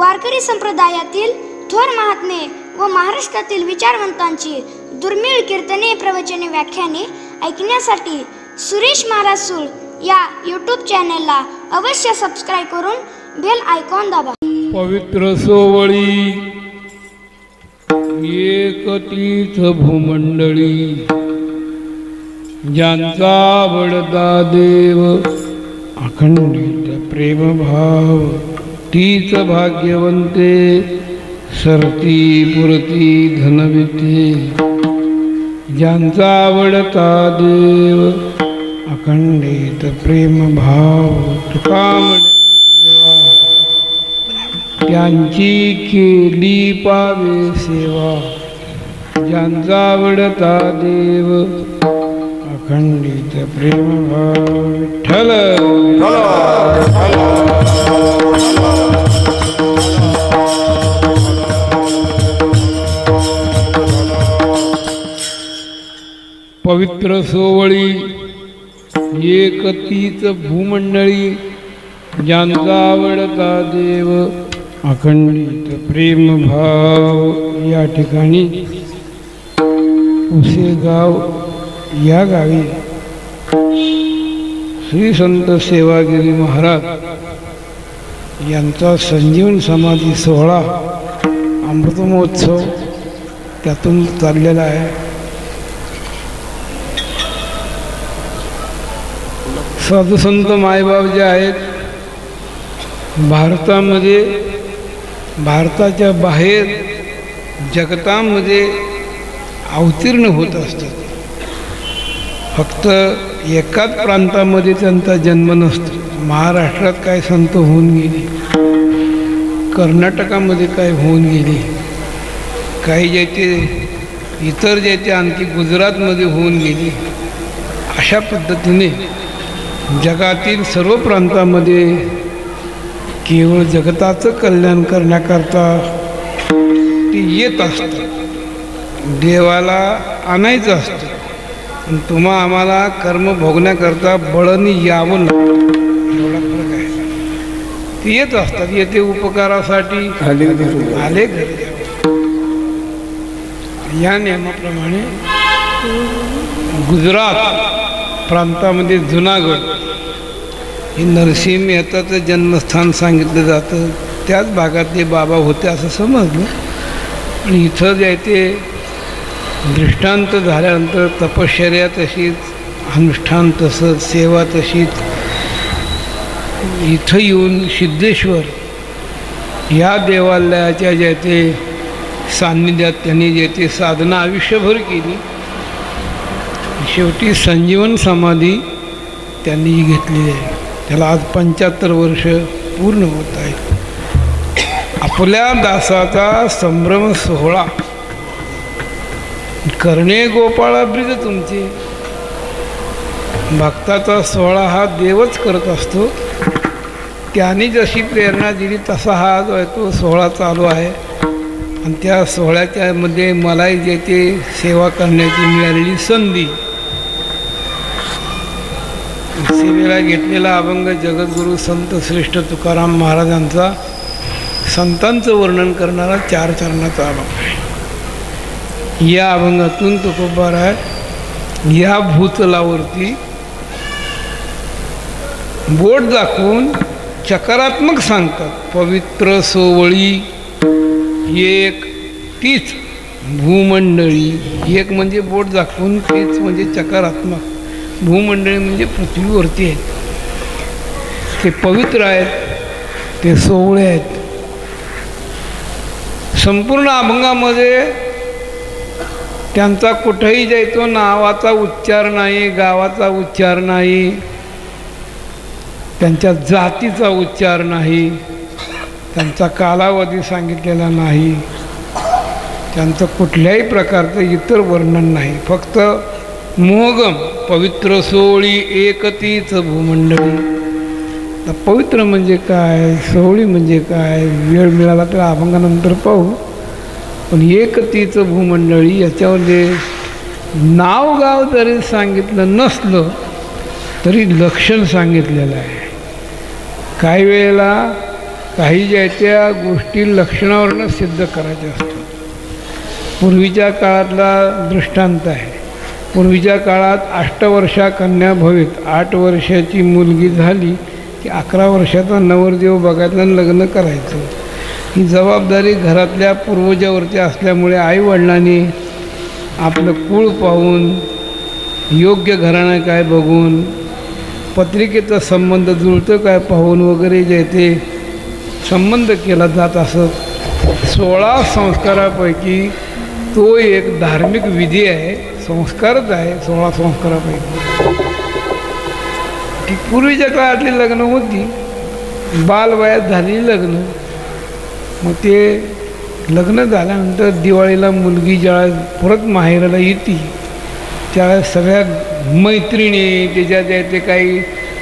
वारकरी संप्रदायातील थोर महात्मे व महाराष्ट्रातील विचारवंतांची दुर्मिळ कीर्तने, प्रवचने, व्याख्याने ऐकण्यासाठी सुरेश महाराज सूळ या यूट्यूब चॅनलला अवश्य सबस्क्राईब करून बेल आयकॉन दाबा. पवित्र सोवळी एक तीर्थ भूमंडळी, ज्यांचा आवडता देव अखंडित प्रेमभाव, तीच भाग्यवंते सरती पुरती धनविते. ज्यांचा आवडता देव अखंडित प्रेमभाव, तुका म्हणे देवा त्यांची केली पावे सेवा. ज्यांचा आवडता देव अखंडित प्रेमभाव, विठ्ठल पवित्र सोवळी एक तीच भूमंडळी, ज्यांचा आवडता देव अखंडित प्रेमभाव. या ठिकाणी उसेगाव या गावी श्री संत सेवागिरी महाराज यांचा संजीवन समाधी सोहळा अमृत महोत्सव त्यातून चाललेला आहे. साधुसंत मायबाप जे आहेत भारतामध्ये, भारताच्या बाहेर जगतामध्ये अवतीर्ण होत असतात. फक्त एकाच प्रांतामध्ये त्यांचा जन्म नसतो. महाराष्ट्रात काय संत होऊन गेले, कर्नाटकामध्ये काय होऊन गेले, काही ज्याचे इतर ज्याचे आणखी गुजरातमध्ये होऊन गेले. अशा पद्धतीने जगातील सर्व प्रांतामध्ये केवळ जगताचं कल्याण करण्याकरता ते येत असतात. देवाला आणायचं असतं आणि तुम्हा आम्हाला कर्म भोगण्याकरता बळाने यावं लागतं. एवढा फरक आहे. ते येत असतात, येते उपकारासाठी आले घरी. या नियमाप्रमाणे गुजरात प्रांतामध्ये जुनागड हे नरसिंह मेहताचं जन्मस्थान सांगितलं जातं. त्याच भागातले बाबा होते असं समजलं. आणि इथं जे आहे ते दृष्टांत झाल्यानंतर तपश्चर्या तशीच, अनुष्ठान तसंच, सेवा तशीच. इथं येऊन सिद्धेश्वर या देवालयाच्या जे ते सान्निध्यात त्यांनी जे ते साधना आयुष्यभर केली. शेवटी संजीवन समाधी त्यांनी घेतलेली आहे. त्याला आज 75 वर्ष पूर्ण होत आहेत. आपल्या दासाचा संभ्रम सोहळा करणे गोपाळा ब्रिज तुमचे. भक्ताचा सोहळा हा देवच करत असतो. त्याने जशी प्रेरणा दिली तसा हा जो आहे तो सोहळा चालू आहे. आणि त्या सोहळ्याच्या मध्ये मलाही जे ते सेवा करण्याची मिळालेली संधी, सेवेला घेतलेला अभंग जगद्गुरू संत श्रेष्ठ तुकाराम महाराजांचा संतांचं वर्णन करणारा 4 चरणाचा अभंग आहे. या अभंगातून तुकोबाराय या भूतलावरती बोट दाखवून चकारात्मक सांगतात. पवित्र सोवळी एक तीच भूमंडळी. एक म्हणजे बोट दाखवून, तीच म्हणजे चकारात्मक, भूमंडळी म्हणजे पृथ्वीवरती आहेत. ते पवित्र आहेत, ते सोवळे आहेत. संपूर्ण अभंगामध्ये त्यांचा कुठेही जायतो नावाचा उच्चार नाही, गावाचा उच्चार नाही, त्यांच्या जातीचा उच्चार नाही, त्यांचा कालावधी सांगितलेला नाही, त्यांचं कुठल्याही प्रकारचं इतर वर्णन नाही. फक्त मोहगम पवित्र सोवळी एक तीच भूमंडळी. तर पवित्र म्हणजे काय, सोवळी म्हणजे काय, वेळ मिळाला तर अभंगानंतर पाहू. पण एक तीच भूमंडळी याच्यामध्ये नाव गाव जरी सांगितलं नसलं तरी लक्षण सांगितलेलं आहे. काही वेळेला काही ज्या त्या गोष्टी लक्षणावरनं सिद्ध करायच्या असतात. पूर्वीच्या काळातला दृष्टांत आहे. पूर्वीच्या काळात 8 वर्षा कन्या भवित, 8 वर्षाची मुलगी झाली की 11 वर्षाचा नवरदेव बघायला आणि लग्न करायचं. ही जबाबदारी घरातल्या पूर्वजावरती असल्यामुळे आईवडिलांनी आपलं कुळ पाहून, योग्य घराणं काय बघून, पत्रिकेचा संबंध जुळतं काय पाहून वगैरे जे ते संबंध केला जात असत. 16 संस्कारापैकी तो एक धार्मिक विधी आहे, संस्कारच आहे 16 संस्कारापैकी. ती पूर्वीच्या काळातली लग्न होती, बालवयात झालेली लग्न. मग ते लग्न झाल्यानंतर दिवाळीला मुलगी ज्यावेळेस परत माहेराला येते त्यावेळेस सगळ्या मैत्रिणी, त्याच्या जे ते काही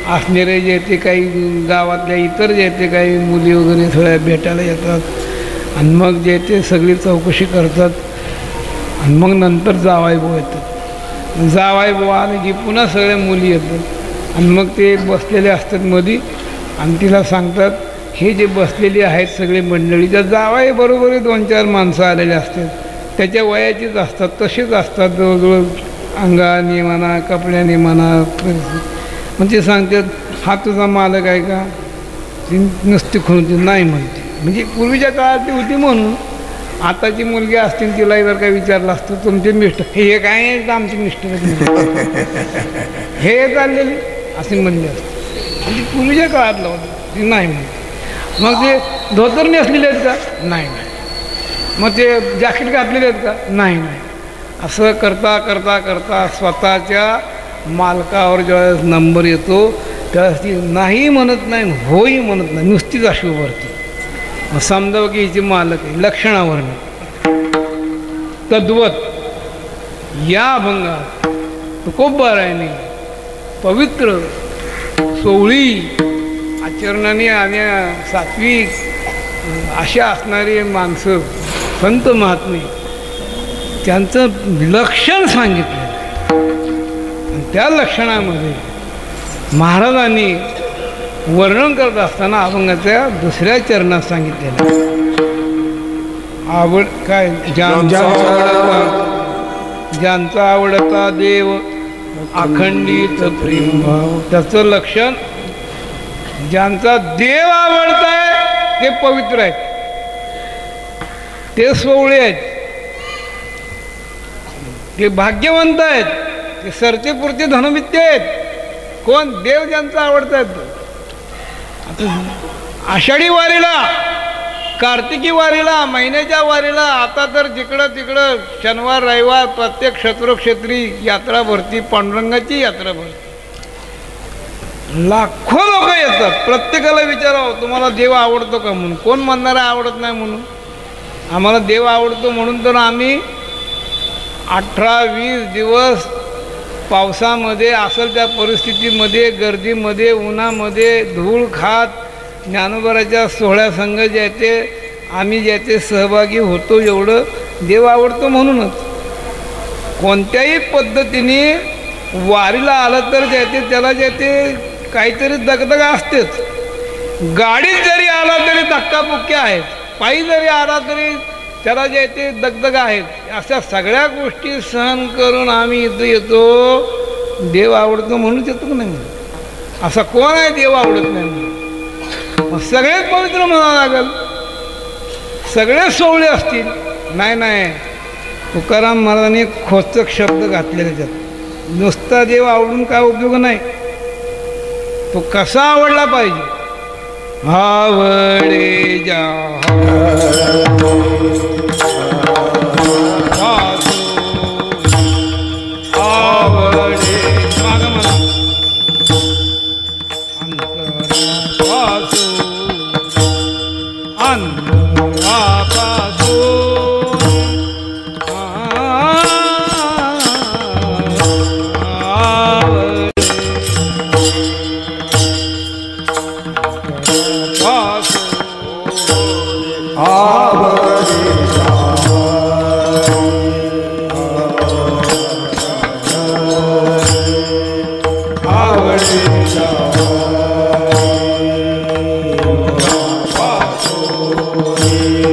असणारे जे ते काही गावातल्या इतर जे ते काही मुली वगैरे सगळ्या भेटायला येतात. आणि मग जे ते सगळी चौकशी करतात. आणि मग नंतर जावाईभाऊ येतात. जावाईभाऊ आले की पुन्हा सगळ्या मुली येतात. आणि मग ते बसलेले असतात मधी आणि तिला सांगतात, हे जे बसलेली आहेत सगळे मंडळी, त्या जावाईबरोबर 2-4 माणसं आलेले असतात, त्याच्या वयाचीच असतात, तसेच असतात जवळजवळ अंगाने म्हणा, कपड्याने म्हणा. मग ते सांगतात, हा तुझा मालक आहे का? ती नुसती खुणती नाही म्हणते. म्हणजे पूर्वीच्या काळात ती होती म्हणून. आताची मुलगी असतील तिला जर काय विचारलं असतं, तुमचे मिस्टर हे काय आहे? आमचे मिस्टर हे चाललेली असे म्हणले असते. म्हणजे पूर्वीच्या काळातलं होतं, ती नाही म्हणते. मग ते धोतर नेसलेले आहेत का? नाही नाही. मग ते जॅकेट घातलेले आहेत का? नाही नाही. असं करता करता करता स्वतःच्या मालकावर ज्यावेळेस नंबर येतो त्यावेळेस ती नाही म्हणत नाही, होही म्हणत नाही, नुसतीच अशी उभारते. मग समजावं की हिची मालक आहे लक्षणावरनं. तद्वत या अभंगात तुकोबारायाने पवित्र, सोवळी, आचरणाने आणि सात्विक अशा असणारी माणसं, संत महात्मे, त्यांचं लक्षण सांगितलं. आणि त्या लक्षणामध्ये महाराजांनी वर्णन करत असताना अभंगाच्या 2ऱ्या चरणात सांगितलेलं आवड काय, ज्यांचा आवडता देव अखंडित प्रेमभाव. त्याचं लक्षण, ज्यांचा देव आवडताय ते पवित्र आहेत, ते सोवळे आहेत, ते भाग्यवंत आहेत, ते सरतेपुरते धनमित्य आहेत. कोण? देव ज्यांचा आवडतात. आता आषाढी वारीला, कार्तिकी वारीला, महिन्याच्या वारीला आता तर जिकडं तिकडं शनिवार रविवार प्रत्येक क्षेत्रोक्षेत्री यात्रा भरती, पांडुरंगाची यात्रा भरती. लाखो लोक येतात. प्रत्येकाला विचारावं, तुम्हाला देव आवडतो का म्हणून. कोण म्हणणार आवडत नाही म्हणून. आम्हाला देव आवडतो म्हणून तर आम्ही 18-20 दिवस पावसामध्ये असेल त्या परिस्थितीमध्ये, गर्दीमध्ये, उन्हामध्ये, धूळ खात ज्ञानोबाराच्या सोहळ्यासंग जे ते आम्ही जे ते सहभागी होतो. एवढं देव आवडतो म्हणूनच. कोणत्याही पद्धतीने वारीला आलं तर जे ते त्याला जे ते काहीतरी दगदग असतेच. गाडीत जरी आला तरी धक्काबुक्की आहेत, पायी जरी आला तरी त्याला जे ते दगदग आहेत. अशा सगळ्या गोष्टी सहन करून आम्ही इथं येतो. देव आवडतो म्हणून येतो की नाही? असा कोण आहे देव आवडत नाही म्हणून? सगळेच पवित्र म्हणावं लागेल, सगळे सोवळे असतील. नाही नाही, तुकाराम महाराजांनी खोचक शब्द घातले त्याच्यात. नुसता देव आवडून काय उपयोग नाही, तो कसा आवडला पाहिजे. आवडे जा आवडे माग मला अंतरापासून आवडे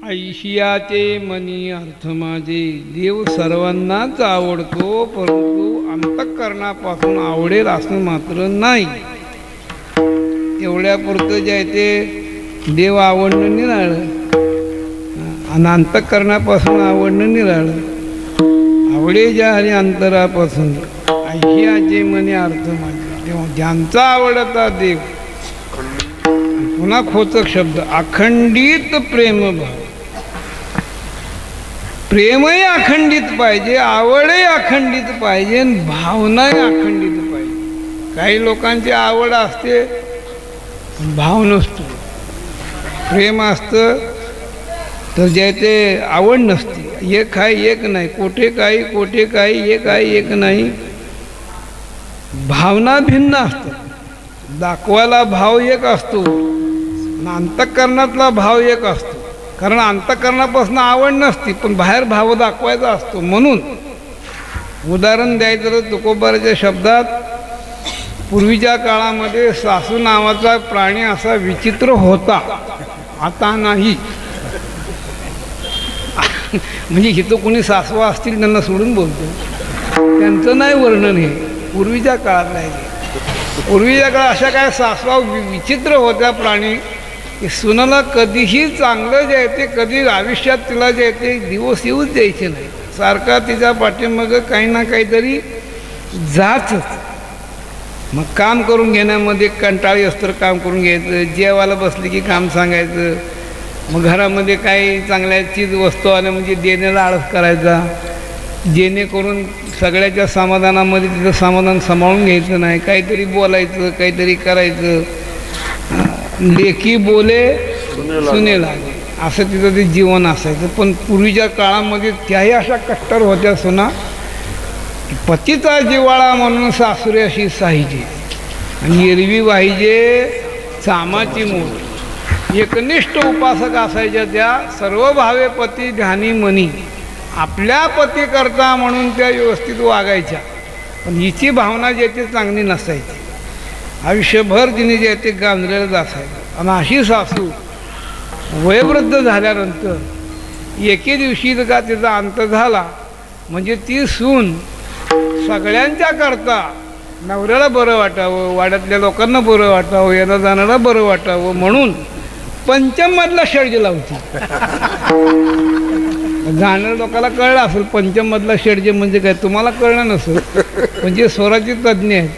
ऐशियाचे मनी अर्थ माझे, देव सर्वांनाच आवडतो, परंतु अंतःकरणापासून आवडेल असं मात्र नाही. एवढ्यापुरतं जे आहे ते देव आवडणं निराळं आणि अंतःकरणापासून आवडणं निराळं. आवडे ज्या हरी अंतरापासून, ऐशियाचे मनी अर्थ माझे. तेव्हा ज्यांचा आवडता देव, पुन्हा खोचक शब्द, अखंडित प्रेमभाव. प्रेमही अखंडित पाहिजे, आवडही अखंडित पाहिजे, भावनाही अखंडित पाहिजे. काही लोकांची आवड असते, भाव नसतो. प्रेम असतं तर जे ते आवड नसते. एक आहे एक नाही, कोठे काही कोठे काही, एक आहे एक नाही. भावना भिन्न असतात. दाखवायला भाव एक असतो, अंतःकरणातला भाव एक असतो. कारण अंतःकरणापासून आवड नसती, पण बाहेर भाव दाखवायचा असतो. म्हणून उदाहरण द्यायचं तर तुकोबाराच्या शब्दात, पूर्वीच्या काळामध्ये सासू नावाचा प्राणी असा विचित्र होता, आता नाही. म्हणजे इथं कोणी सासवा असतील त्यांना सोडून बोलतो, त्यांचं नाही वर्णन हे, पूर्वीच्या काळात नाही. पूर्वीच्या काळात अशा काय सासवा विचित्र होत्या प्राणी की सुनाला कधीही चांगलं जे आहे ते, कधी आयुष्यात तिला जे आहे ते दिवस येऊच द्यायचे नाही. सारखा तिच्या पाठीमागं काही ना काहीतरी जाचच. मग काम करून घेण्यामध्ये कंटाळी असतं, काम करून घ्यायचं. जेवायला बसली की काम सांगायचं. मग घरामध्ये काही चांगल्या चीज वस्तू आल्या म्हणजे देण्याला आळस करायचा, जेणेकरून सगळ्याच्या समाधानामध्ये तिचं समाधान सांभाळून घ्यायचं नाही. काहीतरी बोलायचं, काहीतरी करायचं. लेखी बोले सुने लागे, असं तिचं ते जीवन असायचं. पण पूर्वीच्या काळामध्ये त्याही अशा कट्टर होत्या सुना. पतीचा जिव्हाळा म्हणून सासुरे अशी साहिजे, आणि एरवी वाहिजे चामाची मोड. एकनिष्ठ उपासक असायच्या त्या. सर्व भावे पती ध्यानी मनी. आपल्या पती करता म्हणून त्या व्यवस्थित वागायच्या, पण हिची भावना जे ते चांगली नसायची. आयुष्यभर तिने जे ते गांजलेलंच असायचं. आणि अशी सासू वयोवृद्ध झाल्यानंतर एके दिवशी का तिचा अंत झाला, म्हणजे ती सून सगळ्यांच्या करता नवऱ्याला बरं वाटावं, वाड्यातल्या लोकांना बरं वाटावं, येणं जाणारा बरं वाटावं म्हणून पंचममधला षड्ज लावती. जाणाऱ्या लोकांना कळलं असेल पंचममधला षड्ज म्हणजे काय, तुम्हाला कळलं नसेल, म्हणजे स्वराचे तज्ज्ञ आहेत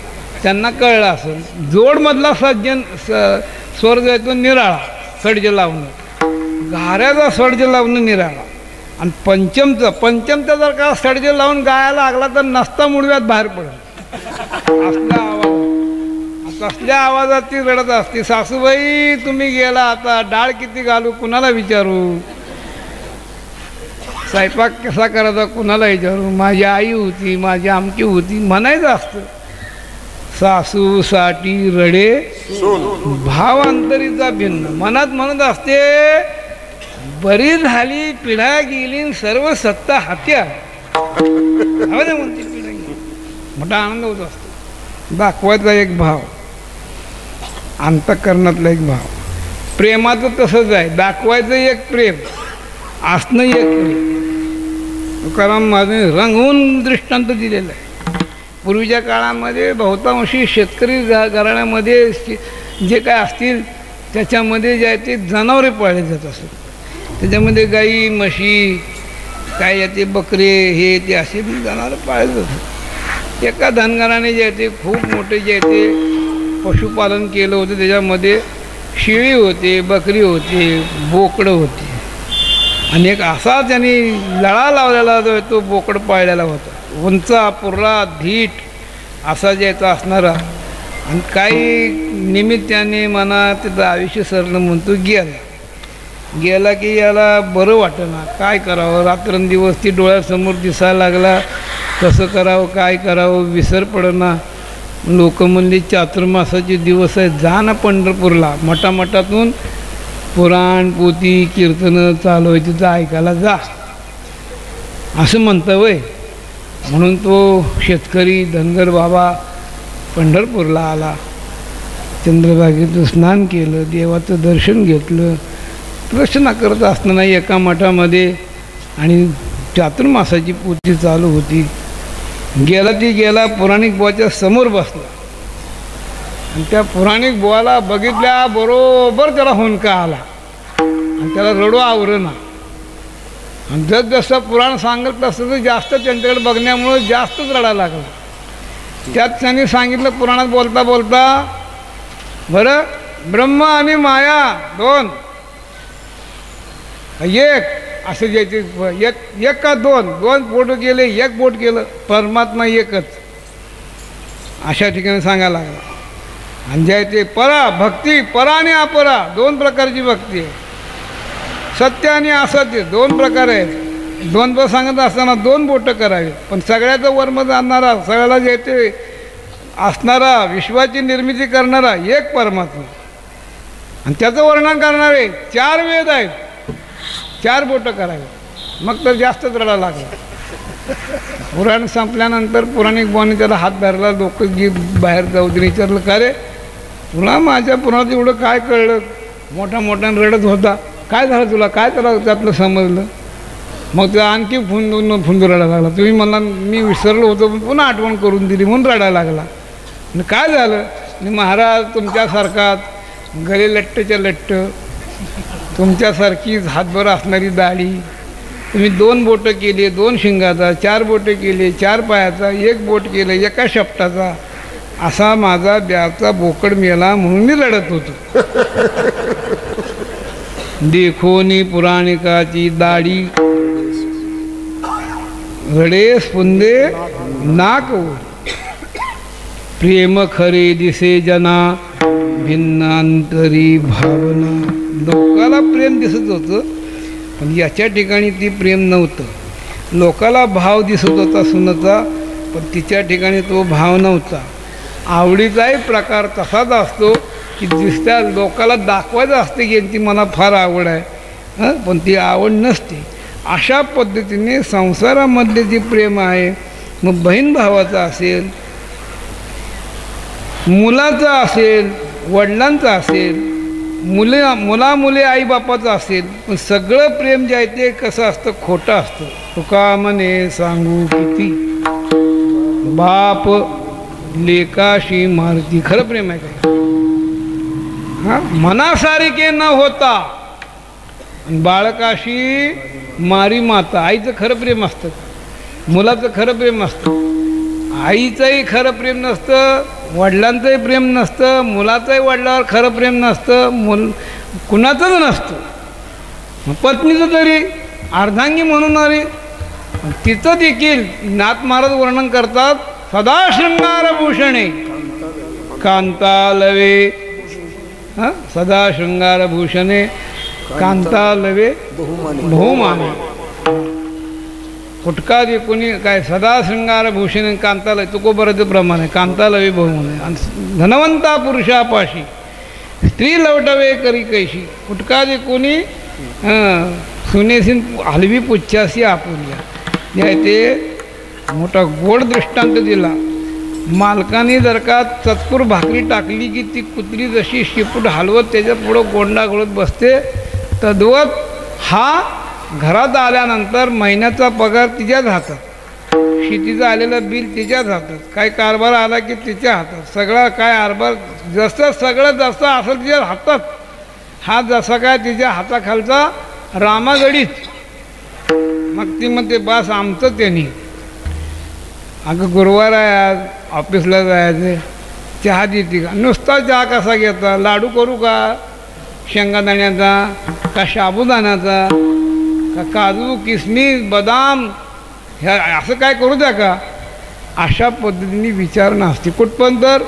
त्यांना कळलं असेल. जोडमधला सज्जन स्वर जो आहे तो निराळा षड्ज लावणं, घाऱ्याचा षड्ज लावणं निराळा. आणि पंचमचा जर का षड्ज लावून गायला लागला तर नसता मुडव्यात बाहेर पडेल. असल्या आवाज, असल्या आवाजात ती रडत असते. सासूबाई तुम्ही गेला, आता डाळ किती घालू कुणाला विचारू, स्वयंपाक कसा करायचा कुणाला विचारू, माझी आई होती, माझी आमची होती म्हणायचं असतं. सासूसाठी रडे भाव अंतरीचा भिन्न. मनात म्हणत असते बरी झाली पिढा गेली सर्व सत्ता हात्या. म्हणते पिढा गेली, मोठा आनंद होत असतो. दाखवायचा एक भाव, अंतःकरणातला एक भाव. प्रेमाचं तसंच आहे, दाखवायचं एक प्रेम, असणं एक प्रेम. तुकाराम माझे रंगवून दृष्टांत दिलेलं आहे. पूर्वीच्या काळामध्ये बहुतांशी शेतकरी घराण्यामध्ये जे काय असतील त्याच्यामध्ये जे आहे ते जनावरे पाळले जात असत. त्याच्यामध्ये गाई म्हशी काय ते बकरे हे ते असे जनावरं पाळले जातात. एका धनगराने जे आहे ते खूप मोठे जे आहे ते पशुपालन केलं होतं. त्याच्यामध्ये शेळी होते, बकरी होते, बोकडं होते. आणि एक असा त्यांनी लळा लावलेला जो तो बोकड पाळलेला होता, उंचा पुर्रा धीट असा ज्याचा असणारा. आणि काही निमित्ताने म्हणा त्याचं आयुष्य सरलं म्हणतो गेला की याला बरं वाटेना, काय करावं. रात्रंदिवस ती डोळ्यासमोर दिसायला लागला, कसं करावं काय करावं विसर पडना. लोक म्हणले चातुर्मासाचे दिवस आहेत, जा ना पंढरपूरला, मठामठातून पुराण पोथी कीर्तनं चालू आहे तिथं ऐकायला जा, असं म्हणतं वय. म्हणून तो शेतकरी धनगर बाबा पंढरपूरला आला. चंद्रभागेचं स्नान केलं, देवाचं दर्शन घेतलं, उपोषणा करत असताना एका मठामध्ये आणि चातुर्मासाची पूजा चालू होती. गेला पुराणिक बुवाच्या समोर बसला आणि त्या पुराणिक बुवाला बघितल्या बरोबर त्याला हुंदका आला आणि त्याला रडू आवरणा. आणि जसं पुराण सांगत तसं जास्त त्यांच्याकडे बघण्यामुळं जास्तच रडायला लागला. त्यात त्यांनी सांगितलं पुराणात बोलता बोलता, बरं ब्रह्म आणि माया दोन एक असं ज्याचे एक का दोन बोट केले, एक बोट केलं, परमात्मा एकच, अशा ठिकाणी सांगायला लागला. आणि ज्याचे परा भक्ती, परा आणि अपरा दोन प्रकारची भक्ती आहे. सत्य आणि असत्य दोन प्रकार आहेत. दोन पण सांगत असताना दोन बोटं करावी. पण सगळ्याचं वर्म जाणणारा, सगळ्याला जेथे असणारा, विश्वाची निर्मिती करणारा एक परमात्मा आणि त्याचं वर्णन करणारे 4 वेद आहेत. 4 बोटं करावी. मग तर जास्तच रडायला लागला. पुराण संपल्यानंतर पुराणिक बुवाने त्याला हात धरला. लोक जी बाहेर जाऊ दे विचारलं, का रे तुला माझ्या पुराणात एवढं काय कळलं? मोठ्यानं रडत होता. काय झालं तुला? काय त्याला त्यातलं समजलं? मग ते आणखी फुंदू रडायला लागला. तुम्ही मला मी विसरलो होतो पण पुन्हा आठवण करून दिली म्हणून रडायला लागला. आणि काय झालं? महाराज तुमच्यासारखा गले लट्टच्या लट्ट, तुमच्यासारखीच हातभर असणारी दाढी, तुम्ही 2 बोटं केली, 2 शिंगाचा, 4 बोटं केली, 4 पायाचा, 1 बोट केलं एका शपटाचा, असा माझा ब्याचा बोकड मेला म्हणून मी रडत होतो. देखोनी पुराणिकाची दाढी, रडे स्पुंदे नाक, प्रेम खरे दिसे जना, भिन्नांतरी भावना. लोकाला प्रेम दिसत होतं पण याच्या ठिकाणी ती प्रेम नव्हतं. लोकाला भाव दिसत होता सुनाचा, पण तिच्या ठिकाणी तो भाव नव्हता. आवडीचाही प्रकार तसाच असतो की दिसत्या लोकाला दाखवायचं असते की यांची मला फार आवड आहे, पण ती आवड नसते. अशा पद्धतीने संसारामधले जे प्रेम आहे, मग बहीण भावाचं असेल, मुलाचं असेल, वडिलांचं असेल, मुले आईबापाचं असेल, पण सगळं प्रेम जे आहे ते कसं असतं? खोटं असतं. तुका म्हणे सांगू किती, बाप लेकाशी मारती. खरं प्रेम आहे काय? हां, मनासारखे न होता बाळकाशी मारी माता. आईचं खरं प्रेम असतं, मुलाचं खरं प्रेम असतं. आईचंही खरं प्रेम नसतं, वडिलांचंही प्रेम नसतं, मुलाचंही वडिलावर खरं प्रेम नसतं, कुणाचंच नसतं. पत्नीचं तरी अर्धांगी म्हणून आली, तिचं देखील नाथ महाराज वर्णन करतात. सदा शृंगारभूषणे कांतालवे, सदा शृंगारभूषणे कांतालवे बहुमाने. फुटका दे कोणी काय? सदा शृंगारभूषणे कांतालय, तुकोबराचं प्रमाण आहे. कांतालवे बहुमाने. आणि धनवंता पुरुषापाशी स्त्री लवटवे करी कैशी. फुटका दे कोणी सुनेसी हलवी पुच्छासी आपुल्या. ते मोठा गोड दृष्टांत दिला. मालकाने जर का चतकुर भाकरी टाकली की ती कुत्री जशी शिपूट हलवत त्याच्या पुढं गोंडा घोळत बसते, तद्वत हा घरात आल्यानंतर महिन्याचा पगार तिच्याच हातात, शेतीचं आलेलं बिल तिच्याच हातात, काय कारभार आला की तिच्या हातात, सगळा काय कारभार जसं सगळं जसं असं तिच्या हातात. हा जसा काय तिच्या हाताखालचा रामागडीच. मग ती म्हणते बस आमचं त्यांनी. अगं गुरुवार आहे, आज ऑफिसला जायचं, चहा देते का? नुसता चहा कसा घेता? लाडू करू का शेंगादाण्याचा, का साबुदाण्याचा, का काजू किसमिस बदाम, ह्या असं काय करू द्या का? अशा पद्धतीने विचारणा असते. कुठपण तर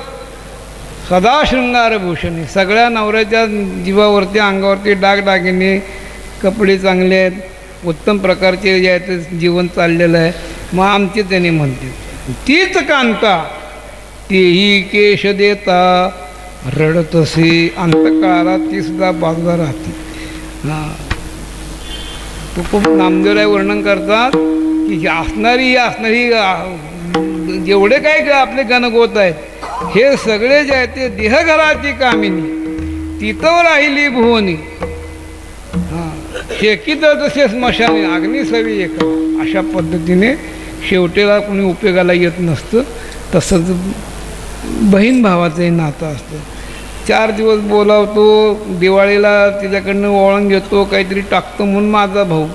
सदा शृंगारभूषणे. सगळ्या नवऱ्याच्या जीवावरती अंगावरती डागडागिने, कपडे चांगले आहेत, उत्तम प्रकारचे जे आहे ते जीवन चाललेलं आहे. मग आमचे त्याने म्हणते तीच कांता तेही केश देता रडतसे. अंतकाळात ती सुद्धा बाजूला राहते. हां, खूप नामदेवराय वर्णन करतात की असणारी जेवढे काही आपले गणगोत आहेत हे सगळे जे आहेत ते देहघराची कामिनी तिथं राहिली भुवनी. शेकीत तसे स्मशानी अग्निसवी एक अशा पद्धतीने शेवटेला कोणी उपयोगाला येत नसतं. तसंच बहीण भावाचंही नातं असतं. 4 दिवस बोलावतो, दिवाळीला तिच्याकडनं ओळण घेतो, काहीतरी टाकतो म्हणून माझा भाऊ.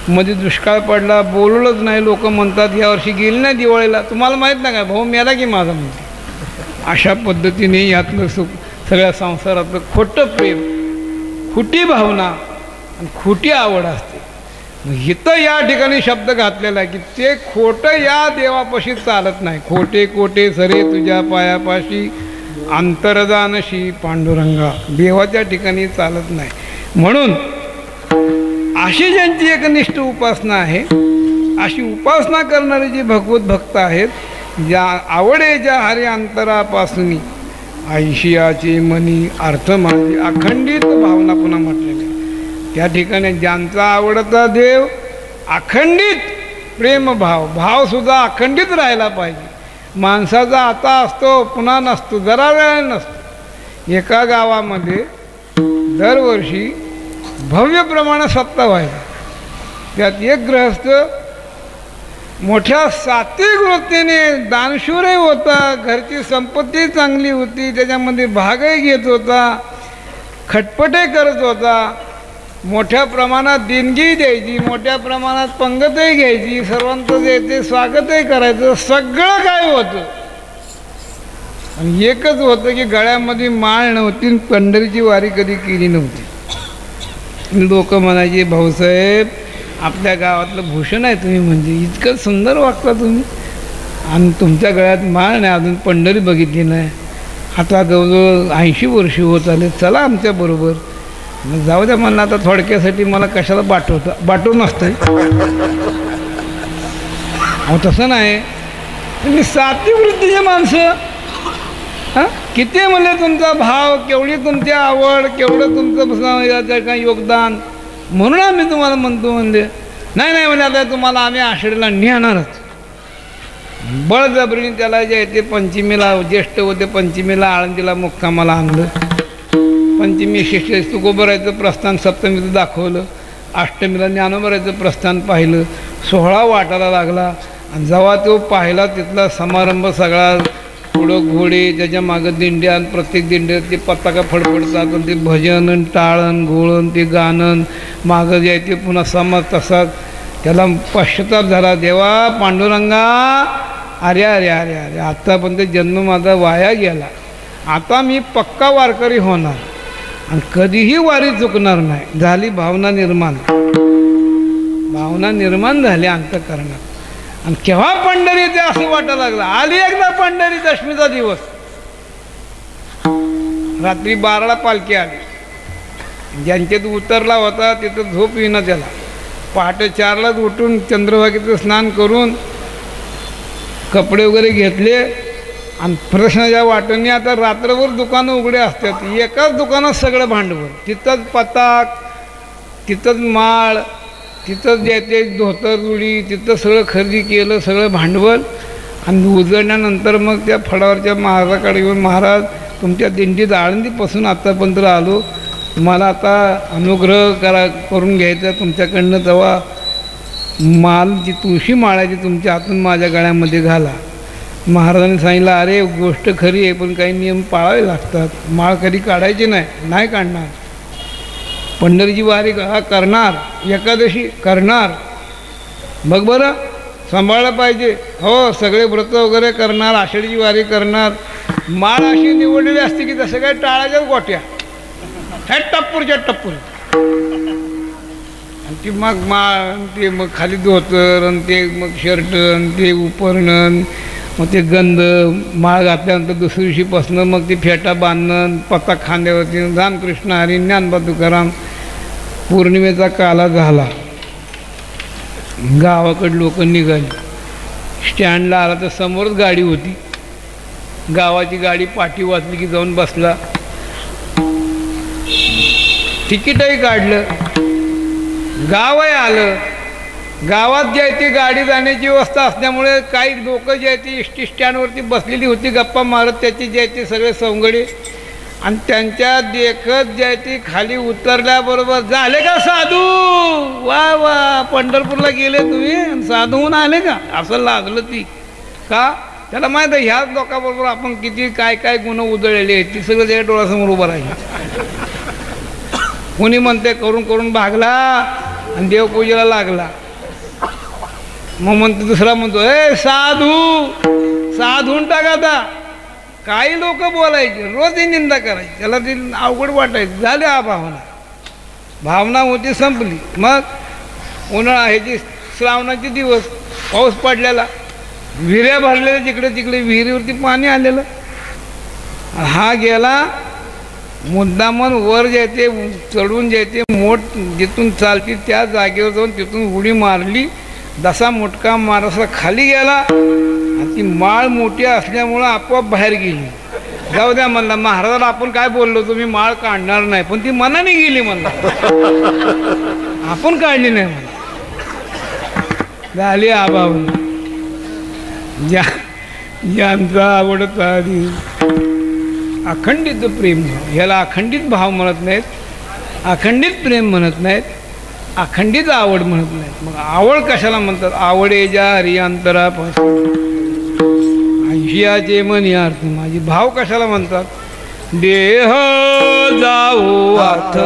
मध्ये दुष्काळ पडला, बोलवलंच नाही, लोक म्हणतात यावर्षी गेली नाही दिवाळीला. तुम्हाला माहीत नाही काय, भाऊ मेला की माझा म्हणते. अशा पद्धतीने यातलं सगळ्या संसारातलं खोटं प्रेम, खोटी भावना आणि खोटी आवड असते. इथं या ठिकाणी शब्द घातलेला आहे की ते खोटं या देवापाशी चालत नाही. खोटे कोटे सरे तुझ्या पायापाशी अंतर्जानशी पांडुरंगा, देवाच्या ठिकाणी चालत नाही. म्हणून अशी ज्यांची एकनिष्ठ उपासना आहे, अशी उपासना करणारे जे भगवत भक्त आहेत, ज्या आवडे ज्या हरी अंतरापासून ऐशियाचे मनी अर्थ माझी अखंडित भावना पुन्हा म्हटलेली. त्या ठिकाणी ज्यांचा आवडता देव अखंडित प्रेमभाव, भावसुद्धा अखंडित राहायला पाहिजे. माणसाचा आता असतो पुन्हा नसतो, जरा वेळ नसतो. एका गावामध्ये दरवर्षी भव्य प्रमाणात सत्ता व्हायचा. त्यात एक गृहस्थ मोठ्या सात्विक वृत्तीने दानशूरही होता, घरची संपत्ती चांगली होती, त्याच्यामध्ये भागही घेत होता, खटपटही करत होता, मोठ्या प्रमाणात देणगी द्यायची, मोठ्या प्रमाणात पंगतही घ्यायची, सर्वांचं जे ते स्वागतही करायचं, सगळं काय होतं. आणि एकच होतं की गळ्यामध्ये माळ नव्हती, पंढरीची वारी कधी केली नव्हती. लोक म्हणायचे, भाऊसाहेब आपल्या गावातलं भूषण आहे तुम्ही, म्हणजे इतकं सुंदर वागता तुम्ही, आणि तुमच्या गळ्यात माळ नाही, अजून पंढरी बघितली नाही. आता जवळजवळ 80 वर्ष होत आले, चला आमच्याबरोबर. मग जाऊ द्या म्हणलं, आता थोडक्यासाठी मला कशाला बाटू नसतं. अहो तसं नाही, तुम्ही सात्विक वृत्तीचे माणसं, हां किती म्हणले तुमचा भाव, केवढी तुमची आवड, केवढं तुमचं याचं काय योगदान, म्हणून आम्ही तुम्हाला म्हणतो. म्हणले नाही नाही म्हणजे आता तुम्हाला आम्ही आषाढीला नेणारच. बळजबरीने त्याला जे ते पंचमीला, ज्येष्ठ होते पंचमीला आळंदीला मुक्कामाला आणलं. पंचमी शिष्य तुकोबरायचं प्रस्थान सप्तमीचं दाखवलं, अष्टमीला ज्ञानोबरायचं प्रस्थान पाहिलं, 16 वाटायला लागला. आणि जेव्हा तो पाहिला तिथला समारंभ सगळा, पुढं घोडे, त्याच्या मागं दिंड्या, आणि प्रत्येक दिंड्यात ते पताका फडफडतात, आणि ते भजन टाळण घोळण ते गाणं, मागं जे आहे ते पुन्हा समाज तसाच. त्याला पश्चाताप झाला, देवा पांडुरंगा, अरे अरे अरे अरे आत्तापर्यंत जन्म माझा वाया गेला, आता मी पक्का वारकरी होणार आणि कधीही वारी चुकणार नाही. झाली भावना निर्माण, भावना निर्माण झाली अंतःकरणात. आणि केव्हा पंढरी ते असं वाटायला लागलं. आली एकदा पंढरी, दशमीचा दिवस, रात्री 12ला पालखी आली. ज्यांच्यात उतरला होता तिथं झोप येईना त्याला. पहाटे 4लाच उठून चंद्रभागेचं स्नान करून कपडे वगैरे घेतले आणि प्रश्नाच्या वाटेने आता रात्रभर दुकानं उघडे असतात. एकाच दुकानात सगळं भांडवल, तिथंच पताक, तिथंच माळ, तिथंच जे ते धोतर जुडी, तिथं सगळं खरेदी केलं, सगळं भांडवल. आणि उजळल्यानंतर मग त्या फडावरच्या महाराजाकडे येऊन, महाराज तुमच्या दिंडीत आळंदीपासून आत्तापर्यंत आलो, मला आता अनुग्रह करून घ्यायचा तुमच्याकडनं. तेव्हा माल जी तुळशी माळायची तुमच्या हातून माझ्या गळ्यामध्ये घाला. महाराजांनी सांगितलं, अरे गोष्ट खरी आहे, पण काही नियम पाळावे लागतात. माळ कधी काढायची नाही काढणार. पंढरीची वारी करणार, एकादशी करणार, बघ बरं सांभाळलं पाहिजे. हो सगळे व्रत वगैरे करणार, आषाढीची वारी करणार. माळ अशी निवडलेली असते की तसं काय टाळाच्याच गोट्या, हे टप्पूरच्या टप्पूर. आणि ती मग माळ, ते मग खाली धोतर, आणि ते मग शर्ट, आणि ते उपरणं, मग ते गंध, माळ घातल्यानंतर दुसऱ्या दिवशीपासनं मग ती फेटा बांधणं, पताक खांद्यावरती, रामकृष्ण हरी, ज्ञानबा तुकाराम. पौर्णिमेचा काला झाला, गावाकडे लोक निघाली. स्टँडला आला तर समोरच गाडी होती. गावाची गाडी पाठी वाचली की जाऊन बसला, तिकीटही काढलं, गावही आलं. गावात जे आहे ती गाडी जाण्याची व्यवस्था असल्यामुळे काही लोक जे आहे ती एस टी स्टँडवरती बसलेली होती गप्पा मारत. त्याची जे आहे ते सगळे सवंगडी आणि त्यांच्या देखत जे ती खाली उतरल्याबरोबर झाले का साधू, वा वा पंढरपूरला गेले तुम्ही साधू होऊन आले का, असं लागलं ती. का त्याला माहीत आहे ह्याच लोकांबरोबर आपण किती काय काय गुण उधळलेले आहेत ती सगळं त्याच्या डोळ्यासमोर उभं राहील. कोणी म्हणते करून करून भागला आणि देवपूजेला लागला. मग म्हणतो दुसरा म्हणतो ए साधू साधून टाका. आता काही लोक बोलायचे रोज ही निंदा करायची, त्याला ती अवघड वाटायची. झाली भावना होती संपली. मग उन्हाळा ह्याची श्रावणाचे दिवस पाऊस पडलेला, विहिऱ्या भरलेल्या जिकडे तिकडे विहिरीवरती पाणी आलेलं. हा गेला मुद्दामन वर जायते चढून जायते मोठ जिथून चालती त्या जागेवर जाऊन तिथून उडी मारली. दसा मोठका मारसा खाली गेला आणि ती माळ मोठी असल्यामुळं आपोआप बाहेर गेली. जाऊ द्या म्हणला महाराजाला आपण काय बोललो तुम्ही माळ काढणार नाही, पण ती मनाने गेली म्हणला, आपण काढली नाही म्हणला. झाली आबावून यांचा आवडता अखंडित प्रेम. ह्याला अखंडित भाव म्हणत नाहीत, अखंडित प्रेम म्हणत नाहीत, अखंडित आवड म्हणत नाहीत. मग आवड कशाला म्हणतात, आवडे जा हरी अंतरापासून ऐशियाचे मनी अर्थ माझी. भाव कशाला म्हणतात, देह जाऊ अर्थ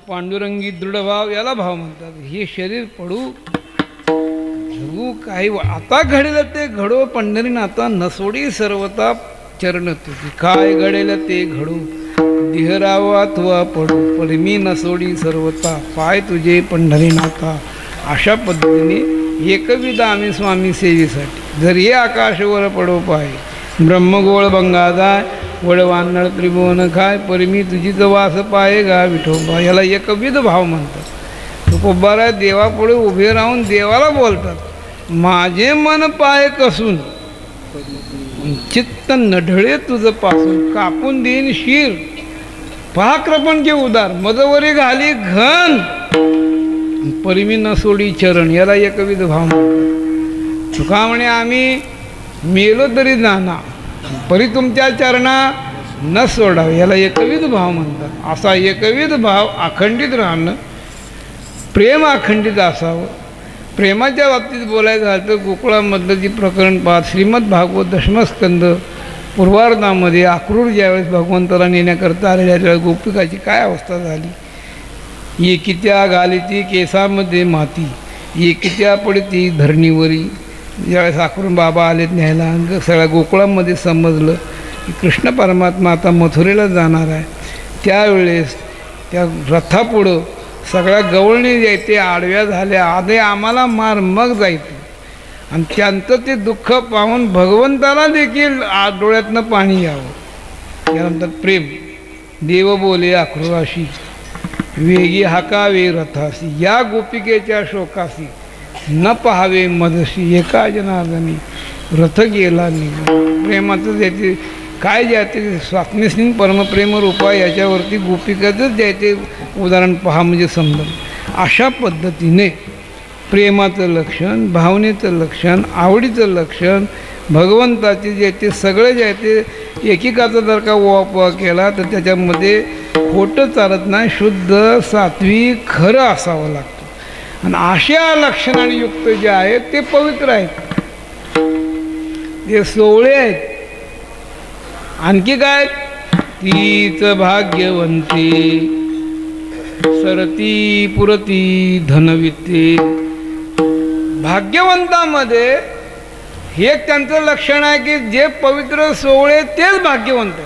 पांडुरंगी दृढभाव याला भाव म्हणतात. हे शरीर पडू तू काही आता घडेल ते घडो पंढरीनाथा नसोडी सर्वता चरण तुझी काय घडेल ते घडो देहरावा तुवा पडो पडमी नसोडी सर्वता पाय तुझे पंढरीनाथा. अशा पद्धतीने एकविध आम्ही स्वामी सेवेसाठी जर हे आकाशवर पडो पाय ब्रह्मगोळ बंगादाय वडवान्नळ त्रिभुवन काय परमी तुझीच वास पाय गा विठोबा. याला एकविध भाव म्हणतात. तुकोबारा देवापुढे उभे राहून देवाला बोलतात माझे मन पाय कसून चित्त नढळे तुझं पासून कापून देईन शीर पहा कृपणचे उदार मदवरी घाली घन परिमी न सोडी चरण. याला एकविध भाव म्हणतात. तुका म्हणे आम्ही मेलो तरी जाणार परी तुमच्या चरणा न सोडावं. याला एकविध भाव म्हणतात. असा एकविध भाव अखंडित राहणं प्रेम अखंडित असावं. प्रेमाच्या बाबतीत बोलायचं झालं तर गोकुळामधलं जी प्रकरण पाहत श्रीमद भागवत दशमस्कंद पूर्वार्धामध्ये अक्रूर ज्यावेळेस भगवंताला नेण्याकरता आलेल्या त्यावेळेस गोपिकाची काय अवस्था झाली. एकित्या घालीती केसामध्ये माती एकित्या पडती धरणीवरी. ज्यावेळेस अक्रूर बाबा आलेत न्यायला सगळ्या गोकुळामध्ये समजलं की कृष्ण परमात्मा आता मथुरेला जाणार आहे. त्यावेळेस त्या रथापुढं सगळ्या गवळणी जायते आडव्या झाल्या आधी आम्हाला मार मग जायचं. आणि त्यांचं ते दुःख पाहून भगवंताला देखील डोळ्यातनं पाणी यावं. त्यानंतर प्रेम देव बोले अक्रूराशी वेगी हाकावे रथासी या गोपिकेच्या शोकासी न पहावे मदशी एका जनार्दनी रथ गेला निघून. प्रेमाचं ज्याचे काय ज्याचे स्वात्मस्मिन परमप्रेम रूपा याच्यावरती गोपिकाचंच ज्याचे उदाहरण पहा म्हणजे समजेल. अशा पद्धतीने प्रेमाचं लक्षण भावनेचं लक्षण आवडीचं लक्षण भगवंताचे जे ते सगळे जे ते एकेकाचा जर का ओवापोवा केला तर त्याच्यामध्ये खोटं चालत नाही. शुद्ध सात्विक खरं असावं लागतं. आणि अशा लक्षणाने युक्त जे आहेत ते पवित्र आहेत ते सोवळे आहेत. आणखी काय तीच भाग्यवंती सरती पुरती धनविते. भाग्यवंतामध्ये हे त्यांचं लक्षण आहे की जे पवित्र सोहळे तेच भाग्यवंत.